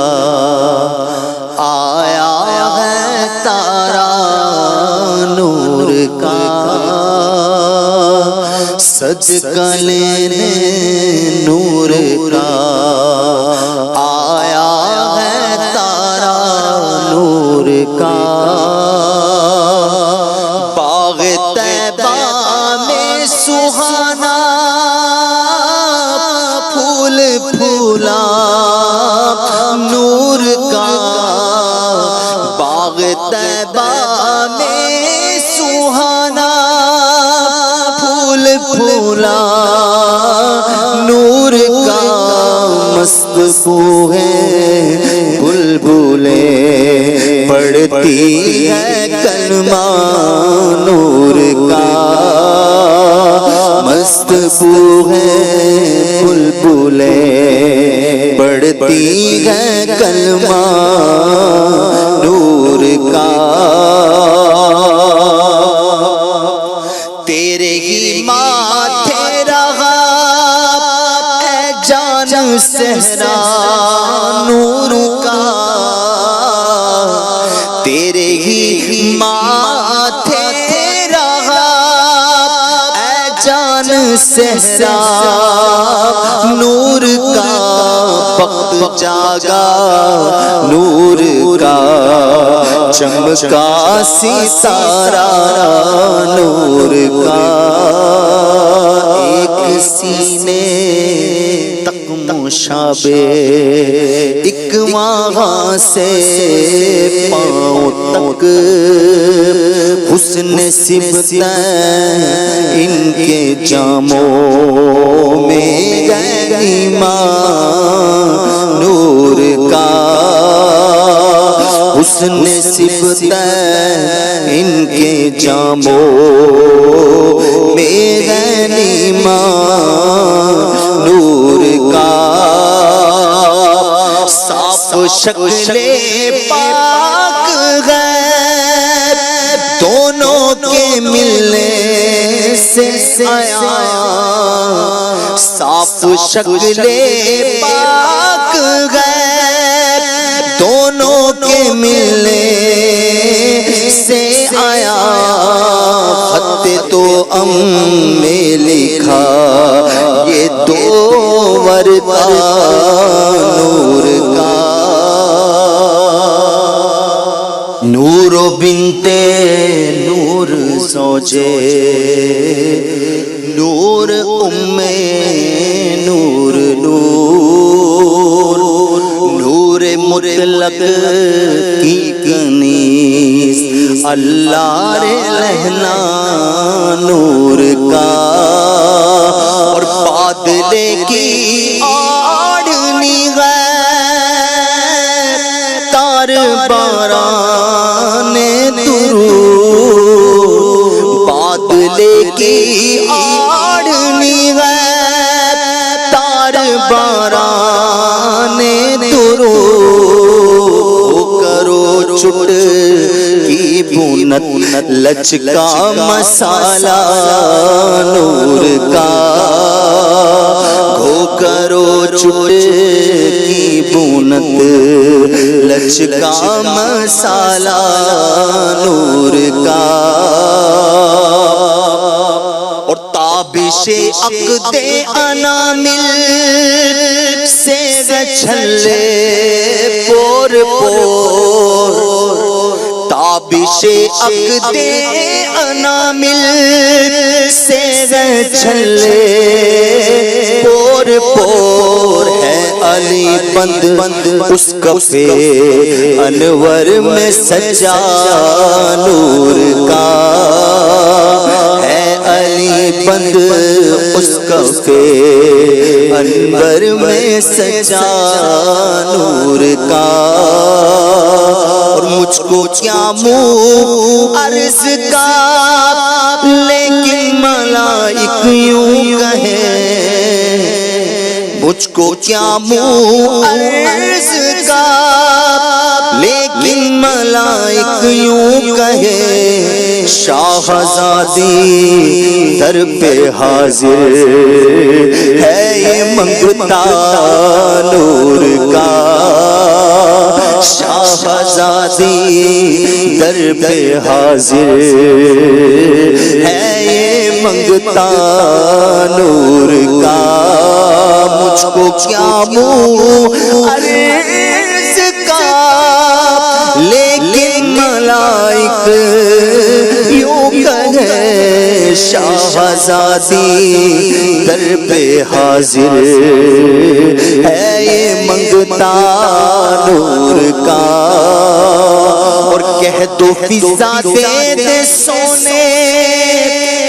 آیا ہے تارا نور کا، صدقہ لینے نور کا آیا ہے تارا نور کا. باغ طیبہ میں سہانا پھول پھولا نور کا، باغ طیبہ میں سہانا پھول پھولا نور کا، مست بو ہے بلبلیں پڑھتی ہے کلمہ نور کا، مست بو ہے بلبلیں پڑھتی ہے کلمہ نور کا. تیرے ہی ماتھے رہا اے جان صحرا نور کا، تیرے ہی ماتھے رہا اے جان صحرا نور کا، وقت جاگا نور کا، چمکا ستارہ نور کا، ایک سینے تک مشابہ، ایک وہاں سے پاؤں تک، حسن صفتیں ان کے جاموں میں غنیمہ نور کا، حسن صفتیں ان کے جاموں میں غنیمہ نور کا، صاف شکل پاک غیر دونوں کے ملنے سے آیا، صاف شکل پاک غیر دونوں کے ملنے سے آیا، خط تو میں لکھا یہ دو ورقہ نور کا، نور و بنتے نور زوجے نور نور نور نور مطلق کی کنیز اللہ رے لہنا نور کا، اور بادلے کی آڑنی غیر تار باران درود، بادلے کی آڑنی غیر تار باران درود، کرو چٹ کی بونت لچکا مسالہ نور کا، کرو چٹکی بونت لچکا مسالہ نور کا اور تابش عقد انامل سے چھلے پور پور تابش عقد انامل سے چھلے پور پور ہے علی بند اس کفے انور میں سجا نور کا ہے علی بند اس کفے انور میں سجا نور کا اور مجھ کو کیا منہ عرض کا لیکن ملائک یوں کہیں مجھ کو کیا منہ عرض کا لیکن ملائک یوں کہے شاہزادی در پہ حاضر ہے یہ منگتا نور کا شاہزادی در پہ حاضر ہے یہ منگتا نور کا مجھ کو کیا منہ عرض کا لیکن ملائک یوں کہے شاہزادی در پہ حاضر ہے یہ منگتا نور کا اور کہہ دو فضا دے دے سونے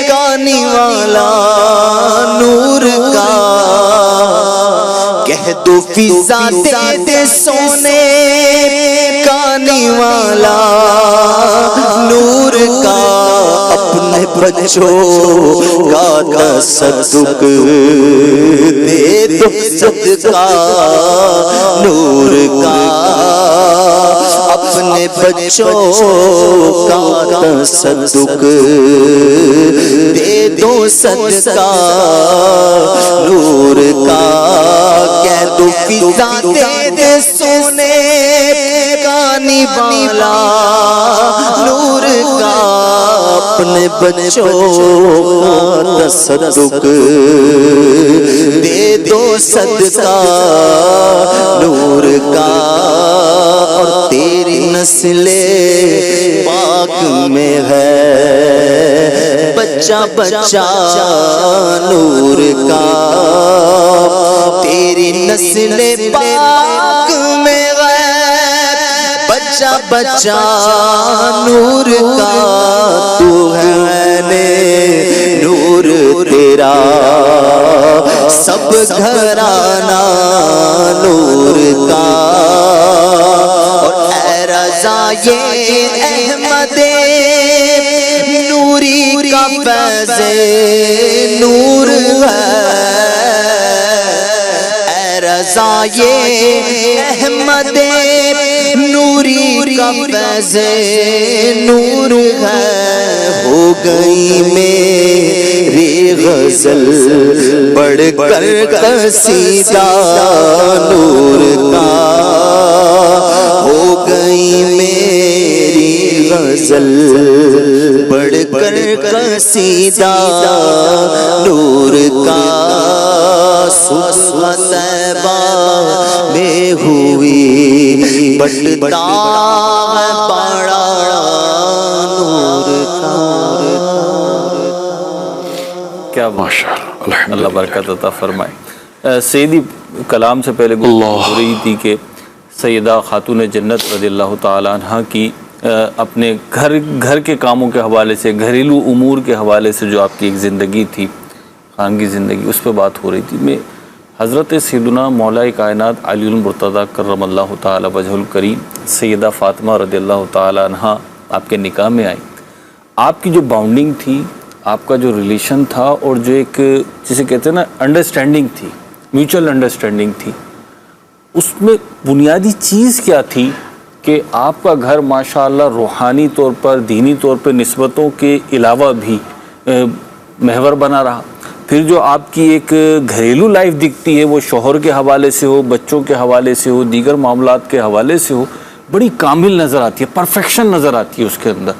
گانے والا نور کا کہہ دو فضا دے دے سونے گانے والا نور کا اپنے بچوں کا تصدق دے دو صدقہ نور کا اپنے بچوں کا تصدق دے دو صدقہ نور کا کہہ دو فضا دے دے سونے گانے والا نور کا اپنے بچوں کا تصدق دے دو صدقہ نور کا اور تیری نسل پاک میں ہے بچہ بچہ نور کا تیری نسل پاک میں ہے بچہ بچہ نور کا تو ہے نور تیرا سب گھرانہ نور کا اور اے رضا یہ احمد نوری کا فیض نور ہے اے رضا یہ احمد نوری کا فیض نور ہے ہو گئی میری غزل بڑھ کر قصیدہ نور کا ہو گئی میری غزل بڑھ کر قصیدہ نور کا صبح طیبہ میں ہوئی بٹتا ہے پاڑا نور کا کیا ماشاءاللہ اللہ برکت عطا فرمائے۔ سیدی کلام سے پہلے گفتگو ہو رہی تھی کہ سیدہ خاتون جنت رضی اللہ تعالیٰ عنہ کی اپنے گھر کے کاموں کے حوالے سے گھریلو امور کے حوالے سے جو آپ کی ایک زندگی تھی خانگی زندگی اس پہ بات ہو رہی تھی۔ میں حضرت سیدنا مولا کائنات علی المرتضیٰ کرم اللہ تعالیٰ وجہ الکریم سیدہ فاطمہ رضی اللہ تعالیٰ عنہ آپ کے نکاح میں آئی، آپ کی جو باؤنڈنگ تھی، آپ کا جو ریلیشن تھا اور جو ایک جسے کہتے ہیں نا انڈرسٹینڈنگ تھی، میوچل انڈرسٹینڈنگ تھی، اس میں بنیادی چیز کیا تھی کہ آپ کا گھر ماشاءاللہ روحانی طور پر دینی طور پر نسبتوں کے علاوہ بھی محور بنا رہا؟ پھر جو آپ کی ایک گھریلو لائف دکھتی ہے وہ شوہر کے حوالے سے ہو، بچوں کے حوالے سے ہو، دیگر معاملات کے حوالے سے ہو، بڑی کامل نظر آتی ہے، پرفیکشن نظر آتی ہے اس کے اندر.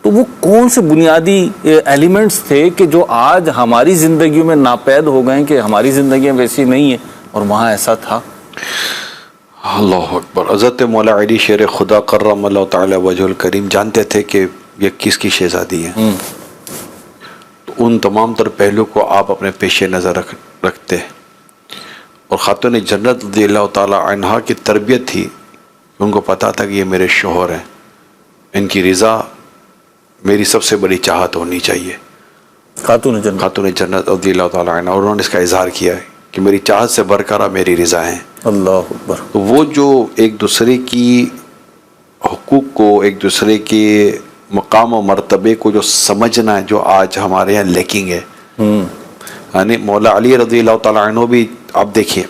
تو وہ کون سے بنیادی ایلیمنٹس تھے کہ جو آج ہماری زندگیوں میں ناپید ہو گئے کہ ہماری زندگیاں ویسی نہیں ہیں اور وہاں ایسا تھا؟ اللہ اکبر. حضرت مولا علی شیر خدا کرم اللہ تعالی وجہ الکریم جانتے تھے کہ یہ کس کی شہزادی ہے. تو ان تمام تر پہلو کو آپ اپنے پیش نظر رکھتے. اور خاتون جنت رضی اللہ تعالی عنہا کی تربیت تھی، ان کو پتا تھا کہ یہ میرے شوہر ہیں، ان کی رضا میری سب سے بڑی چاہت ہونی چاہیے. خاتون جنت خاتون جنت رضی اللہ تعالی عنہا، اور انہوں نے اس کا اظہار کیا ہے کہ میری چاہت سے برقرار میری رضا ہیں. اللہ اکبر. تو وہ جو ایک دوسرے کی حقوق کو، ایک دوسرے کے مقام و مرتبے کو جو سمجھنا ہے، جو آج ہمارے یہاں لیکنگ ہے. یعنی مولا علی رضی اللہ تعالیٰ عنہ بھی آپ دیکھیے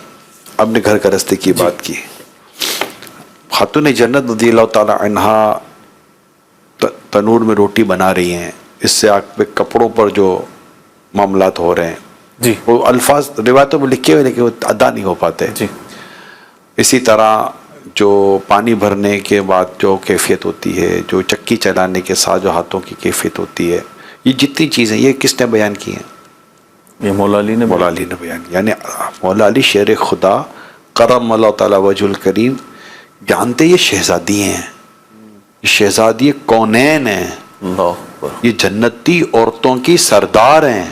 اپنے گھر گرہستی کی بات کی. خاتون جنت رضی اللہ تعالیٰ عنہا تنور میں روٹی بنا رہی ہیں، اس سے آپ پہ کپڑوں پر جو معاملات ہو رہے ہیں، جی وہ الفاظ روایتوں میں لکھے ہوئے لیکن وہ ادا نہیں ہو پاتے. جی. اسی طرح جو پانی بھرنے کے بعد جو کیفیت ہوتی ہے، جو چکی چلانے کے ساتھ جو ہاتھوں کی کیفیت ہوتی ہے، یہ جتنی چیزیں یہ کس نے بیان کی ہیں؟ یہ مولا علی نے مولا علی نے بیان کی. یعنی مولا علی شیر خدا کرم اللہ تعالی وجہ الکریم جانتے یہ شہزادی ہیں، یہ شہزادی کونین ہیں، اللہ اکبر. یہ جنتی عورتوں کی سردار ہیں،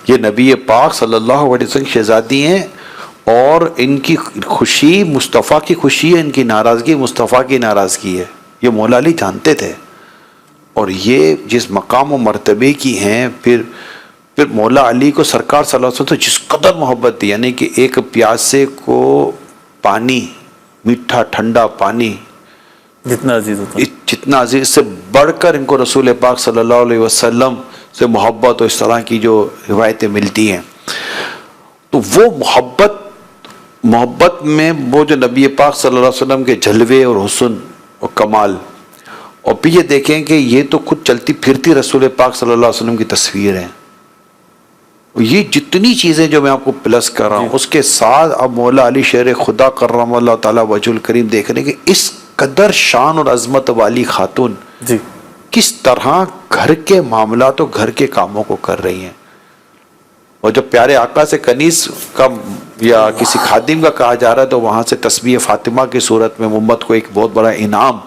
یہ نبی پاک صلی اللہ علیہ وسلم شہزادی ہیں. اور ان کی خوشی مصطفیٰ کی خوشی ہے، ان کی ناراضگی مصطفیٰ کی ناراضگی ہے. یہ مولا علی جانتے تھے. اور یہ جس مقام و مرتبے کی ہیں، پھر مولا علی کو سرکار صلی اللہ علیہ وسلم سے جس قدر محبت دی، یعنی کہ ایک پیاسے کو پانی، میٹھا ٹھنڈا پانی جتنا عزیز ہوتا ہے، جتنا عزیز، اس سے بڑھ کر ان کو رسول پاک صلی اللہ علیہ وسلم سے محبت اور اس طرح کی جو روایتیں ملتی ہیں. تو وہ محبت میں وہ جو نبی پاک صلی اللہ علیہ وسلم کے جلوے اور حسن اور کمال، اور پھر یہ دیکھیں کہ یہ تو خود چلتی پھرتی رسول پاک صلی اللہ علیہ وسلم کی تصویر ہیں. یہ جتنی چیزیں جو میں آپ کو پلس کر رہا ہوں، اس کے ساتھ اب مولا علی شیر خدا کرم اللہ تعالی وجہ الکریم دیکھ رہے ہیں کہ اس قدر شان اور عظمت والی خاتون جی کس طرح گھر کے معاملات اور گھر کے کاموں کو کر رہی ہیں. اور جب پیارے آقا سے کنیز کا یا کسی خادم کا کہا جا رہا ہے تو وہاں سے تسبیح فاطمہ کی صورت میں محمد کو ایک بہت بڑا انعام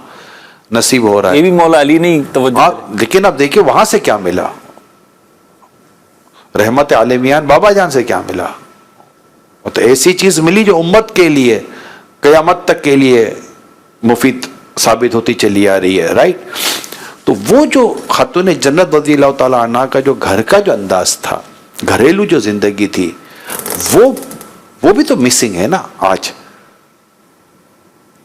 نصیب ہو رہا ہے. یہ بھی مولا علی نے توجہ. لیکن اب دیکھیں وہاں سے کیا ملا، رحمت عالمیان بابا جان سے کیا ملا. تو ایسی چیز ملی جو امت کے لیے قیامت تک کے لیے مفید ثابت ہوتی چلی آ رہی ہے. رائٹ. تو وہ جو خاتون جنت رضی اللہ تعالیٰ عنہ کا جو گھر کا جو انداز تھا، گھریلو جو زندگی تھی، وہ بھی تو مسنگ ہے نا آج.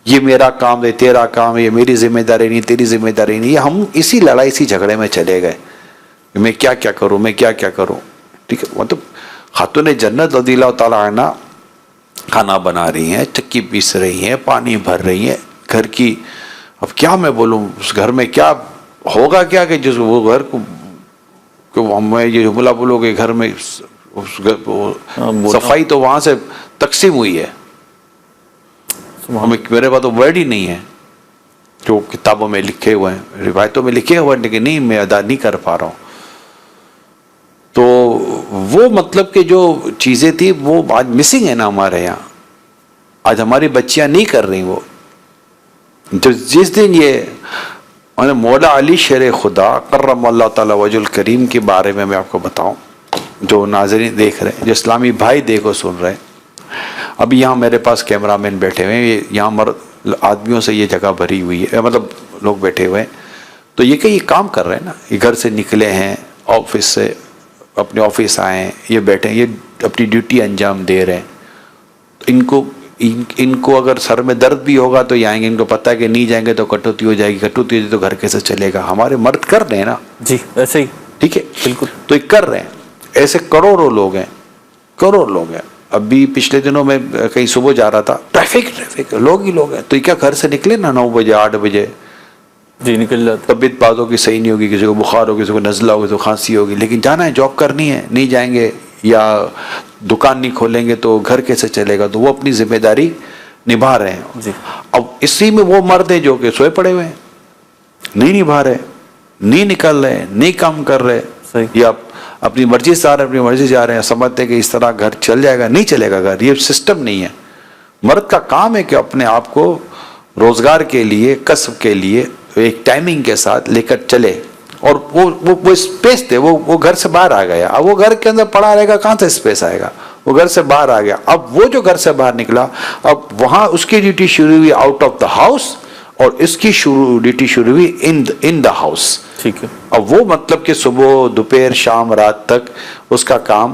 یہ میرا کام ہے، تیرا کام ہے، یہ میری ذمہ داری نہیں، تیری ذمہ داری نہیں. یہ ہم اسی لڑائی اسی جھگڑے میں چلے گئے، میں کیا کیا کروں، میں کیا کیا کروں. ٹھیک ہے. مطلب خاتون جنت رضی اللہ تعالیٰ عنہ کھانا بنا رہی ہیں، چکی پیس رہی ہیں، پانی بھر رہی ہیں گھر کی. اب کیا میں بولوں، اس گھر میں کیا ہوگا کیا کہ جس وہ گھر کو میں یہ جملہ بولو کہ گھر میں صفائی تو وہاں سے تقسیم ہوئی ہے. میرے پاس تو ورڈ ہی نہیں ہے جو کتابوں میں لکھے ہوئے ہیں، روایتوں میں لکھے ہوئے ہیں، لیکن نہیں میں ادا نہیں کر پا رہا ہوں. تو وہ مطلب کہ جو چیزیں تھی وہ آج مسنگ ہے نا ہمارے یہاں. آج ہماری بچیاں نہیں کر رہی وہ. جس دن یہ مولا علی شیر خدا کرم اللہ تعالی وجہ الکریم کے بارے میں آپ کو بتاؤں، جو ناظرین دیکھ رہے ہیں، جو اسلامی بھائی دیکھ و سن رہے ہیں، ابھی یہاں میرے پاس کیمرہ مین بیٹھے ہوئے ہیں، یہاں آدمیوں سے یہ جگہ بھری ہوئی ہے، مطلب لوگ بیٹھے ہوئے ہیں. تو یہ کہ یہ کام کر رہے ہیں نا، یہ گھر سے نکلے ہیں، آفس سے اپنے آفس آئے ہیں، یہ بیٹھے ہیں، یہ اپنی ڈیوٹی انجام دے رہے ہیں. ان کو اگر سر میں درد بھی ہوگا تو یہ آئیں گے. ان کو پتہ ہے کہ نہیں جائیں گے تو کٹوتی ہو جائے گی، کٹوتی ہو جائے تو گھر کیسے چلے گا. ہمارے مرد کر رہے ہیں نا. جی ایسے ہی. ٹھیک ہے بالکل. تو یہ کر رہے ہیں. ایسے کروڑوں لوگ ہیں، کروڑ لوگ ہیں. ابھی پچھلے دنوں میں کہیں صبح جا رہا تھا، ٹریفک لوگ ہی لوگ ہیں. تو کیا گھر سے نکلے نا 9 بجے 8 بجے، جی نکل جاتے. طبیعت بعضوں کی صحیح نہیں ہوگی، کسی کو بخار ہوگی، کسی کو نزلہ ہوگی، کسی کو کھانسی ہوگی، لیکن جانا ہے، جاب کرنی ہے، نہیں جائیں گے یا دکان نہیں کھولیں گے تو گھر کیسے چلے گا؟ تو وہ اپنی ذمہ داری نبھا رہے ہیں. جی. اب اسی میں وہ مرد ہیں جو کہ سوئے پڑے ہوئے ہیں, نہیں نبھا رہے, نہیں نکل رہے, نہیں کام کر رہے, یا اپنی مرضی سے آ رہے ہیں, اپنی مرضی سے آ رہے ہیں, سمجھتے ہیں کہ اس طرح گھر چل جائے گا. نہیں چلے گا گھر, یہ سسٹم نہیں ہے. مرد کا کام ہے کہ اپنے آپ کو روزگار کے لیے, کسب کے لیے ایک ٹائمنگ کے ساتھ لے کر چلے. اور وہ اسپیس دے, وہ گھر سے باہر آ گیا. اب وہ گھر کے اندر پڑا رہے گا, کہاں سے اسپیس آئے گا؟ وہ گھر سے باہر آ گیا. اب وہ جو گھر سے باہر نکلا, اب وہاں اس کی ڈیوٹی شروع ہوئی آؤٹ آف دا ہاؤس, اور اس کی ڈیوٹی شروع ہوئی ان دا ہاؤس. ٹھیک ہے. اب وہ مطلب کہ صبح دوپہر شام رات تک اس کا کام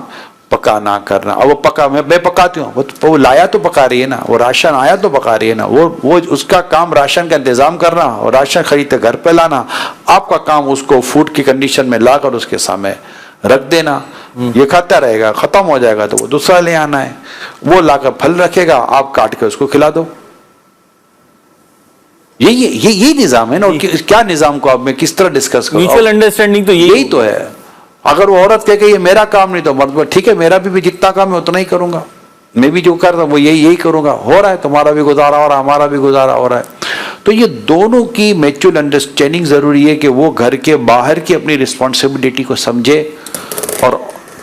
پکانا کرنا. اب وہ میں پکاتی ہوں, وہ لایا تو پکا رہی ہے نا, وہ راشن آیا تو پکا رہی ہے نا, وہ اس کا کام راشن کا انتظام کرنا اور راشن خرید کے گھر پہ لانا. آپ کا کام اس کو فوڈ کی کنڈیشن میں لا کر اس کے سامنے رکھ دینا. یہ کھاتا رہے گا, ختم ہو جائے گا تو وہ دوسرا لے آنا ہے, وہ لا کر پھل رکھے گا, آپ کاٹ کے اس کو کھلا دو. یہی نظام ہے نا. کیا نظام کو اب میں کس طرح ڈسکس کروں؟ میوچل انڈرسٹینڈنگ تو یہی تو ہے. اگر وہ عورت کہے کہ یہ میرا کام نہیں, تو مرد ٹھیک ہے, میرا بھی جتنا کام ہے اتنا ہی کروں گا, میں بھی جو کر رہا ہوں وہ یہی کروں گا. ہو رہا ہے, تمہارا بھی گزارا ہو رہا ہے, ہمارا بھی گزارا ہو رہا ہے. تو یہ دونوں کی میچور انڈرسٹینڈنگ ضروری ہے کہ وہ گھر کے باہر کی اپنی رسپانسبلٹی کو سمجھے اور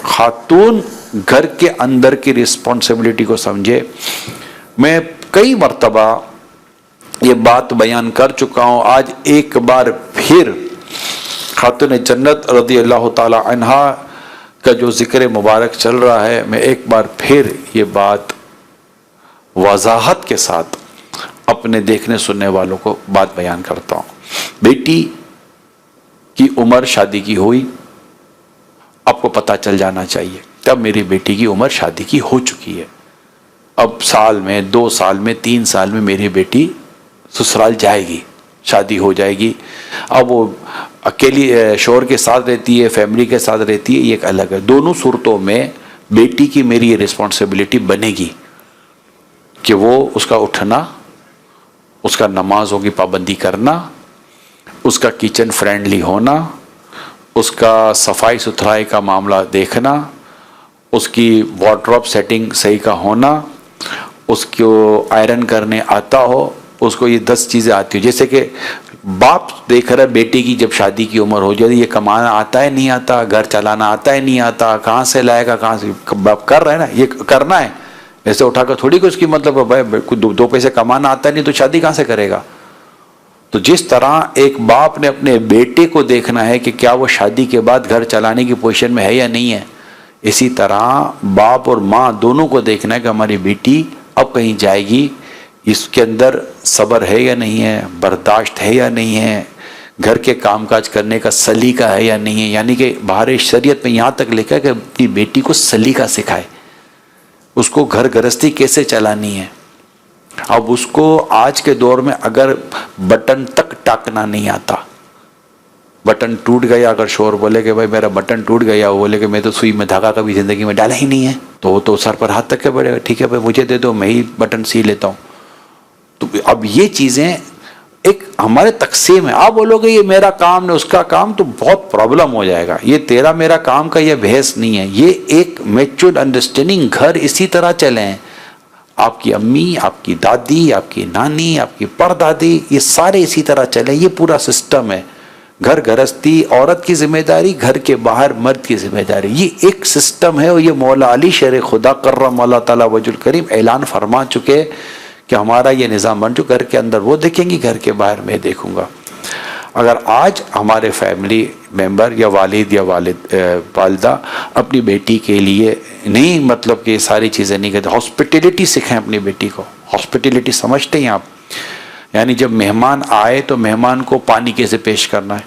خاتون گھر کے اندر کی رسپانسبلٹی کو سمجھے. میں کئی مرتبہ یہ بات بیان کر چکا ہوں, آج ایک بار پھر خاتون جنت رضی اللہ تعالی عنہا کا جو ذکر مبارک چل رہا ہے, میں ایک بار پھر یہ بات وضاحت کے ساتھ اپنے دیکھنے سننے والوں کو بات بیان کرتا ہوں. بیٹی کی عمر شادی کی ہوئی, آپ کو پتہ چل جانا چاہیے تب میری بیٹی کی عمر شادی کی ہو چکی ہے. اب سال میں, 2 سال میں, 3 سال میں میری بیٹی سسرال جائے گی, شادی ہو جائے گی. اب وہ اکیلی شوہر کے ساتھ رہتی ہے, فیملی کے ساتھ رہتی ہے, یہ ایک الگ ہے. دونوں صورتوں میں بیٹی کی میری یہ رسپانسبلٹی بنے گی کہ وہ اس کا اٹھنا, اس کا نمازوں کی پابندی کرنا, اس کا کچن فرینڈلی ہونا, اس کا صفائی ستھرائی کا معاملہ دیکھنا, اس کی وارڈروب سیٹنگ صحیح کا ہونا, اس کو آئرن کرنے آتا ہو, اس کو یہ 10 چیزیں آتی ہو. جیسے کہ باپ دیکھ رہا ہے بیٹی کی جب شادی کی عمر ہو جاتی, یہ کمانا آتا ہے نہیں آتا, گھر چلانا آتا ہے نہیں آتا, کہاں سے لائے گا, کہاں سے, باپ کر رہا ہے نا, یہ کرنا ہے. ایسے اٹھا کر تھوڑی کہ اس کی مطلب بھائی 2 پیسے کمانا آتا ہے نہیں تو شادی کہاں سے کرے گا. تو جس طرح ایک باپ نے اپنے بیٹے کو دیکھنا ہے کہ کیا وہ شادی کے بعد گھر چلانے کی پوزیشن میں ہے یا نہیں ہے, اسی طرح باپ اور ماں دونوں کو دیکھنا ہے کہ ہماری بیٹی اب کہیں جائے گی, اس کے اندر صبر ہے یا نہیں ہے, برداشت ہے یا نہیں ہے, گھر کے کام کاج کرنے کا سلیقہ ہے یا نہیں ہے. یعنی کہ باہر شریعت میں یہاں تک لکھا ہے کہ اپنی بیٹی کو سلیقہ سکھائے, اس کو گھر گرہستی کیسے چلانی ہے. اب اس کو آج کے دور میں اگر بٹن تک ٹاکنا نہیں آتا, بٹن ٹوٹ گیا, اگر شوہر بولے کہ بھائی میرا بٹن ٹوٹ گیا, وہ بولے کہ میں تو سوئی میں دھاگا کبھی زندگی میں ڈالا ہی نہیں ہے, تو وہ تو سر پر ہاتھ تک کے پڑے گا, ٹھیک ہے بھائی مجھے دے دو, میں ہی بٹن سی لیتا ہوں. تو اب یہ چیزیں ایک ہمارے تقسیم ہے. آپ بولو گے یہ میرا کام نہیں اس کا کام, تو بہت پرابلم ہو جائے گا. یہ تیرا میرا کام کا یہ بحث نہیں ہے, یہ ایک میچورڈ انڈرسٹینڈنگ. گھر اسی طرح چلیں, آپ کی امی, آپ کی دادی, آپ کی نانی, آپ کی پردادی, یہ سارے اسی طرح چلیں. یہ پورا سسٹم ہے. گھر گرہستی عورت کی ذمہ داری, گھر کے باہر مرد کی ذمہ داری, یہ ایک سسٹم ہے. اور یہ مولا علی شیر خدا کرم اللہ تعالیٰ وجہ الکریم اعلان فرما چکے کہ ہمارا یہ نظام بن چکا, گھر کے اندر وہ دیکھیں گی, گھر کے باہر میں دیکھوں گا. اگر آج ہمارے فیملی ممبر یا والد یا والدہ اپنی بیٹی کے لیے نہیں, مطلب کہ یہ ساری چیزیں نہیں کہتے, ہاسپٹیلٹی سکھائیں اپنی بیٹی کو. ہاسپٹیلٹی سمجھتے ہیں آپ؟ یعنی جب مہمان آئے تو مہمان کو پانی کیسے پیش کرنا ہے,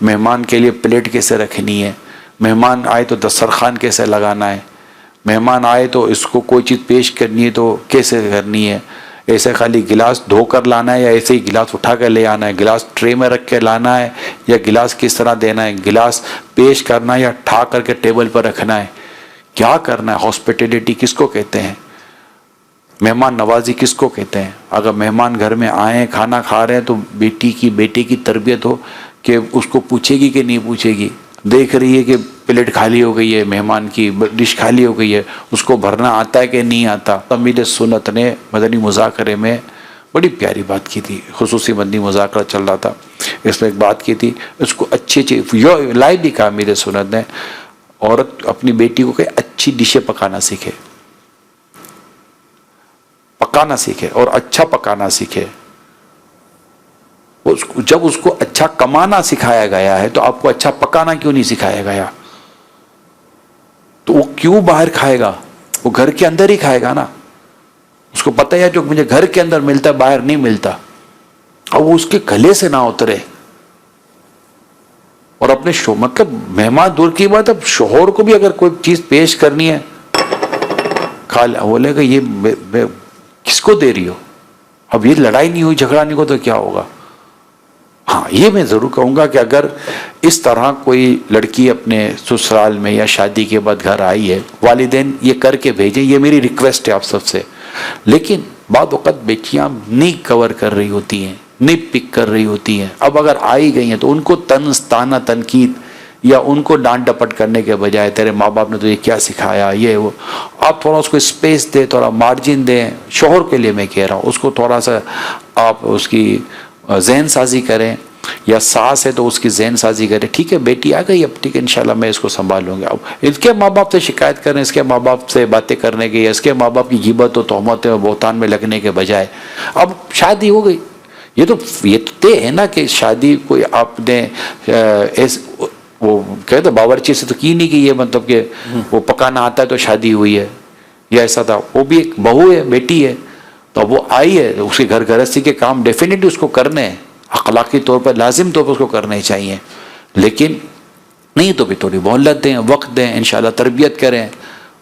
مہمان کے لیے پلیٹ کیسے رکھنی ہے, مہمان آئے تو دسترخوان کیسے لگانا ہے, مہمان آئے تو اس کو کوئی چیز پیش کرنی ہے تو کیسے کرنی ہے. ایسے خالی گلاس دھو کر لانا ہے یا ایسے ہی گلاس اٹھا کر لے آنا ہے, گلاس ٹرے میں رکھ کے لانا ہے یا گلاس کس طرح دینا ہے, گلاس پیش کرنا ہے یا ٹھا کر کے ٹیبل پر رکھنا ہے, کیا کرنا ہے. ہاسپٹیلٹی کس کو کہتے ہیں, مہمان نوازی کس کو کہتے ہیں. اگر مہمان گھر میں آئے کھانا کھا رہے ہیں تو بیٹے کی تربیت ہو کہ اس کو پوچھے گی کہ نہیں پوچھے گی, دیکھ رہی ہے کہ پلیٹ خالی ہو گئی ہے، مہمان کی ڈش خالی ہو گئی ہے، اس کو بھرنا آتا ہے کہ نہیں آتا. امیر سنت نے مدنی مذاکرے میں بڑی پیاری بات کی تھی. خصوصی مدنی مذاکرہ چل رہا تھا، اس میں ایک بات کی تھی، اس کو اچھی لائے بھی کہا امیر سنت نے، عورت اپنی بیٹی کو کہ اچھی ڈشیں پکانا سیکھے، پکانا سیکھے اور اچھا پکانا سیکھے. جب اس کو اچھا کمانا سکھایا گیا ہے تو آپ کو اچھا پکانا کیوں نہیں سکھایا گیا؟ تو وہ کیوں باہر کھائے گا؟ وہ گھر کے اندر ہی کھائے گا نا. اس کو پتہ ہے جو مجھے گھر کے اندر ملتا ہے باہر نہیں ملتا. اب وہ اس کے گلے سے نہ اترے. اور اپنے مطلب مہمان دور کی بات، اب شوہر کو بھی اگر کوئی چیز پیش کرنی ہے، بولے گا یہ میں کس کو دے رہی ہو؟ اب یہ لڑائی نہیں ہوئی، جھگڑا نہیں ہو تو کیا ہوگا؟ ہاں یہ میں ضرور کہوں گا کہ اگر اس طرح کوئی لڑکی اپنے سسرال میں یا شادی کے بعد گھر آئی ہے، والدین یہ کر کے بھیجیں، یہ میری ریکویسٹ ہے آپ سب سے. لیکن بعض وقت بیٹیاں نہیں کور کر رہی ہوتی ہیں، نہیں پک کر رہی ہوتی ہیں. اب اگر آئی گئی ہیں تو ان کو طنز طعنہ تنقید یا ان کو ڈانٹ ڈپٹ کرنے کے بجائے تیرے ماں باپ نے تجھے کیا سکھایا، یہ وہ، آپ تھوڑا اس کو اسپیس دیں، تھوڑا مارجن دیں. شوہر کے لیے میں کہہ رہا ہوں، اس کو تھوڑا سا آپ اس کی ذہن سازی کریں، یا ساس ہے تو اس کی ذہن سازی کریں. ٹھیک ہے بیٹی آ گئی، اب ٹھیک ہے انشاءاللہ میں اس کو سنبھال لوں گا. اب اس کے ماں باپ سے شکایت کریں، اس کے ماں باپ سے باتیں کرنے کے، اس کے ماں باپ کی غیبت و تہمت و بہتان میں لگنے کے بجائے اب شادی ہو گئی. یہ تو طے ہے نا کہ شادی کوئی آپ نے وہ کہتے باورچی سے تو کی نہیں کہ یہ مطلب کہ وہ پکانا آتا ہے تو شادی ہوئی ہے، یا ایسا تھا. وہ بھی ایک بہو ہے، بیٹی ہے، تو اب وہ آئی ہے، اس کے گھر گرہستی کے کام ڈیفینیٹلی اس کو کرنے ہیں، اخلاقی طور پر لازم طور پر اس کو کرنے چاہیے. لیکن نہیں تو بھی تھوڑی مہلت دیں، وقت دیں، انشاءاللہ تربیت کریں.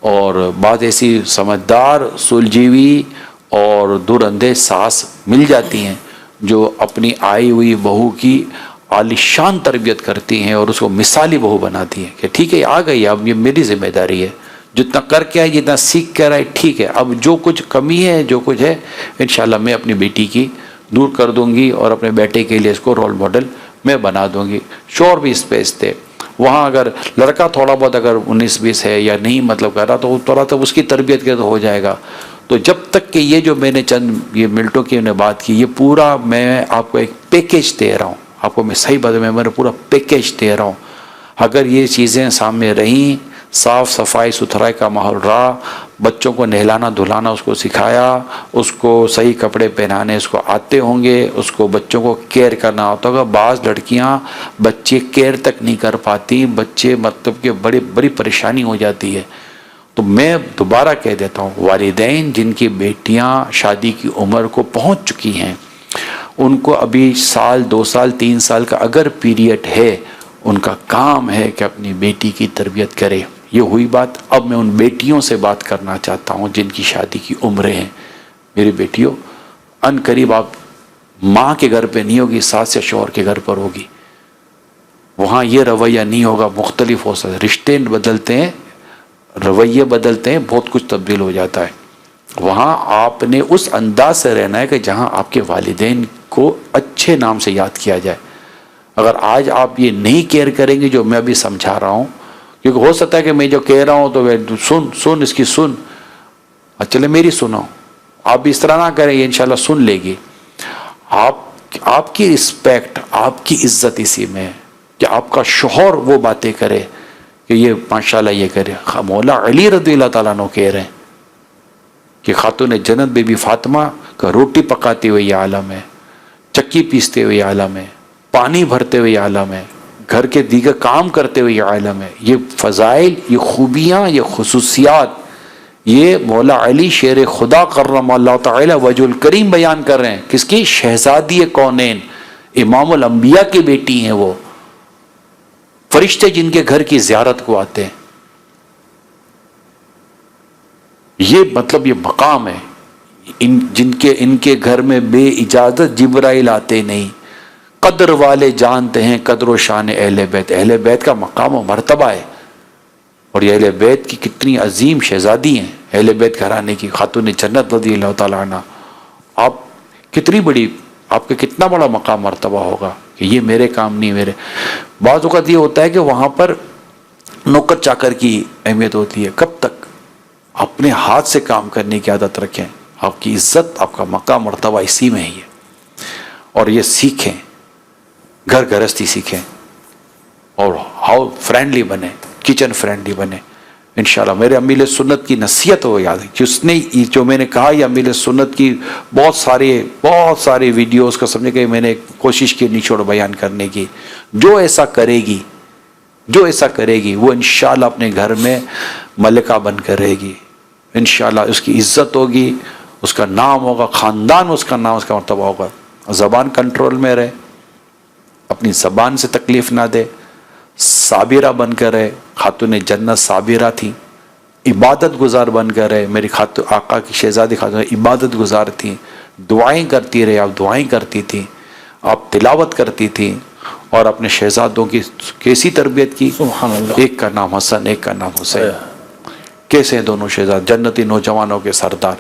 اور بعض ایسی سمجھدار سلجھیوی اور دور اندیش ساس مل جاتی ہیں جو اپنی آئی ہوئی بہو کی عالیشان تربیت کرتی ہیں اور اس کو مثالی بہو بناتی ہیں کہ ٹھیک ہے آ گئی، اب یہ میری ذمہ داری ہے، جتنا کر کے آئی، جتنا سیکھ کر آئی، ٹھیک ہے، اب جو کچھ کمی ہے، جو کچھ ہے، انشاءاللہ میں اپنی بیٹی کی دور کر دوں گی اور اپنے بیٹے کے لیے اس کو رول ماڈل میں بنا دوں گی. شوہر بھی اسپیس دے. وہاں اگر لڑکا تھوڑا بہت اگر 19-20 ہے یا نہیں مطلب کر رہا تو تھوڑا تو اس کی تربیت کے تو ہو جائے گا. تو جب تک کہ یہ جو میں نے چند یہ منٹوں کی نے بات کی، یہ پورا میں آپ کو ایک پیکیج دے رہا ہوں. آپ کو میں صحیح بات ہے، میں پورا پیکیج دے رہا ہوں. اگر یہ چیزیں سامنے رہیں، صاف صفائی ستھرائی کا ماحول رہا، بچوں کو نہلانا دھلانا اس کو سکھایا، اس کو صحیح کپڑے پہنانے اس کو آتے ہوں گے، اس کو بچوں کو کیئر کرنا ہوتا ہوگا. بعض لڑکیاں بچے کیئر تک نہیں کر پاتی، بچے مطلب کہ بڑی پریشانی ہو جاتی ہے. تو میں دوبارہ کہہ دیتا ہوں، والدین جن کی بیٹیاں شادی کی عمر کو پہنچ چکی ہیں، ان کو ابھی 1 سال 2 سال 3 سال کا اگر پیریڈ ہے، ان کا کام ہے کہ اپنی بیٹی کی تربیت کرے. یہ ہوئی بات. اب میں ان بیٹیوں سے بات کرنا چاہتا ہوں جن کی شادی کی عمریں ہیں. میری بیٹیوں، ان قریب آپ ماں کے گھر پہ نہیں ہوگی، ساس یا شوہر کے گھر پر ہوگی. وہاں یہ رویہ نہیں ہوگا، مختلف ہو سکتا ہے. رشتے بدلتے ہیں، رویے بدلتے ہیں، بہت کچھ تبدیل ہو جاتا ہے. وہاں آپ نے اس انداز سے رہنا ہے کہ جہاں آپ کے والدین کو اچھے نام سے یاد کیا جائے. اگر آج آپ یہ نہیں کیئر کریں گے جو میں ابھی سمجھا رہا ہوں، کیونکہ ہو سکتا ہے کہ میں جو کہہ رہا ہوں تو سن اس کی سن، چلے میری سنو، آپ بھی اس طرح نہ کریں، یہ انشاءاللہ سن لے گی. آپ کی رسپیکٹ، آپ کی عزت اسی میں ہے کہ آپ کا شوہر وہ باتیں کرے کہ یہ ماشاءاللہ یہ کرے. مولا علی رضی اللہ تعالیٰ عنہ کہہ رہے ہیں کہ خاتون جنت بی بی فاطمہ کا روٹی پکاتے ہوئے یہ عالم ہے، چکی پیستے ہوئے یہ عالم ہے، پانی بھرتے ہوئے یہ عالم ہے، گھر کے دیگر کام کرتے ہوئے یہ عالم ہے. یہ فضائل، یہ خوبیاں، یہ خصوصیات، یہ مولا علی شیر خدا کرم اللہ تعالی وجہ الکریم بیان کر رہے ہیں. کس کی؟ شہزادی کونین، امام الانبیاء کی بیٹی ہیں وہ. فرشتے جن کے گھر کی زیارت کو آتے ہیں. یہ مطلب یہ مقام ہے. ان کے گھر میں بے اجازت جبرائیل آتے نہیں. قدر والے جانتے ہیں قدر و شان اہل بیت. اہل بیت کا مقام و مرتبہ ہے، اور یہ اہل بیت کی کتنی عظیم شہزادی ہیں. اہل بیت گھرانے کی خاتون جنت رضی اللہ تعالیٰ عنہ. آپ کتنی بڑی، آپ کا کتنا بڑا مقام مرتبہ ہوگا کہ یہ میرے کام نہیں میرے. بعض اوقات یہ ہوتا ہے کہ وہاں پر نوکر چاکر کی اہمیت ہوتی ہے. کب تک؟ اپنے ہاتھ سے کام کرنے کی عادت رکھیں. آپ کی عزت، آپ کا مقام مرتبہ اسی میں ہی ہے. اور یہ سیکھیں، گھر گرہستی سیکھیں اور ہاؤس فرینڈلی بنے، کچن فرینڈلی بنے. انشاءاللہ میرے امیل سنت کی نصیحت ہو یاد ہے کہ اس نے جو میں نے کہا، یہ امیل سنت کی بہت سارے ویڈیوز کا سمجھے کہ میں نے کوشش کی نچوڑ بیان کرنے کی. جو ایسا کرے گی وہ انشاءاللہ اپنے گھر میں ملکہ بن کر رہے گی. انشاءاللہ اس کی عزت ہوگی، اس کا نام ہوگا، خاندان میں اس کا نام، اس کا مرتبہ ہوگا. زبان کنٹرول میں رہے، اپنی زبان سے تکلیف نہ دے، صابرہ بن کر رہے. خاتون جنت صابرہ تھی، عبادت گزار بن کر رہے. میری آقا کی شہزادی خاتون عبادت گزار تھی، دعائیں کرتی رہے. آپ دعائیں کرتی تھی، آپ تلاوت کرتی تھی، اور اپنے شہزادوں کی کیسی تربیت کی. سبحان اللہ. ایک کا نام حسن، ایک کا نام حسین. کیسے ہیں دونوں شہزاد، جنتی نوجوانوں کے سردار.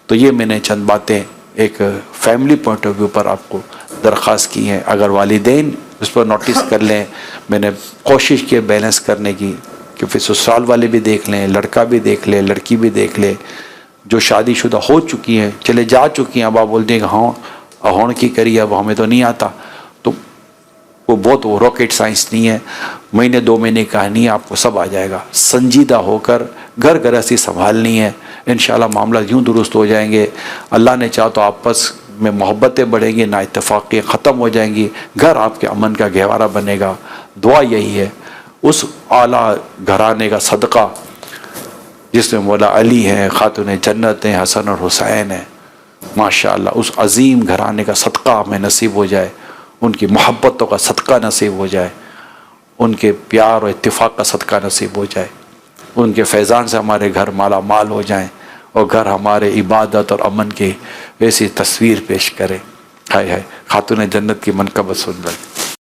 تو یہ میں نے چند باتیں ایک فیملی پوائنٹ آف ویو پر آپ کو درخواست کی ہیں. اگر والدین اس پر نوٹس کر لیں، میں نے کوشش کی بیلنس کرنے کی کہ پھر سسرال والے بھی دیکھ لیں، لڑکا بھی دیکھ لے، لڑکی بھی دیکھ لے. جو شادی شدہ ہو چکی ہیں، چلے جا چکی ہیں، اب آپ بولتے ہیں کہ ہاں ہون کی کری، اب ہمیں تو نہیں آتا. تو وہ بہت راکٹ سائنس نہیں ہے. مہینے 2 مہینے کا نہیں، آپ کو سب آ جائے گا. سنجیدہ ہو کر گھر گرہستی سنبھالنی ہے. انشاءاللہ معاملہ یوں درست ہو جائیں گے. اللہ نے چاہا تو آپس میں محبتیں بڑھیں گی، نا اتفاقیاں ختم ہو جائیں گی. گھر آپ کے امن کا گہوارہ بنے گا. دعا یہی ہے. اس اعلیٰ گھرانے کا صدقہ جس میں مولا علی ہیں، خاتون جنت ہیں، حسن اور حسین ہیں، ماشاءاللہ اس عظیم گھرانے کا صدقہ ہمیں نصیب ہو جائے. ان کی محبتوں کا صدقہ نصیب ہو جائے. ان کے پیار اور اتفاق کا صدقہ نصیب ہو جائے. ان کے فیضان سے ہمارے گھر مالا مال ہو جائیں، اور گھر ہمارے عبادت اور امن کی ایسی تصویر پیش کرے. ہائے ہائے، خاتون جنت کی منقبت سن رہے.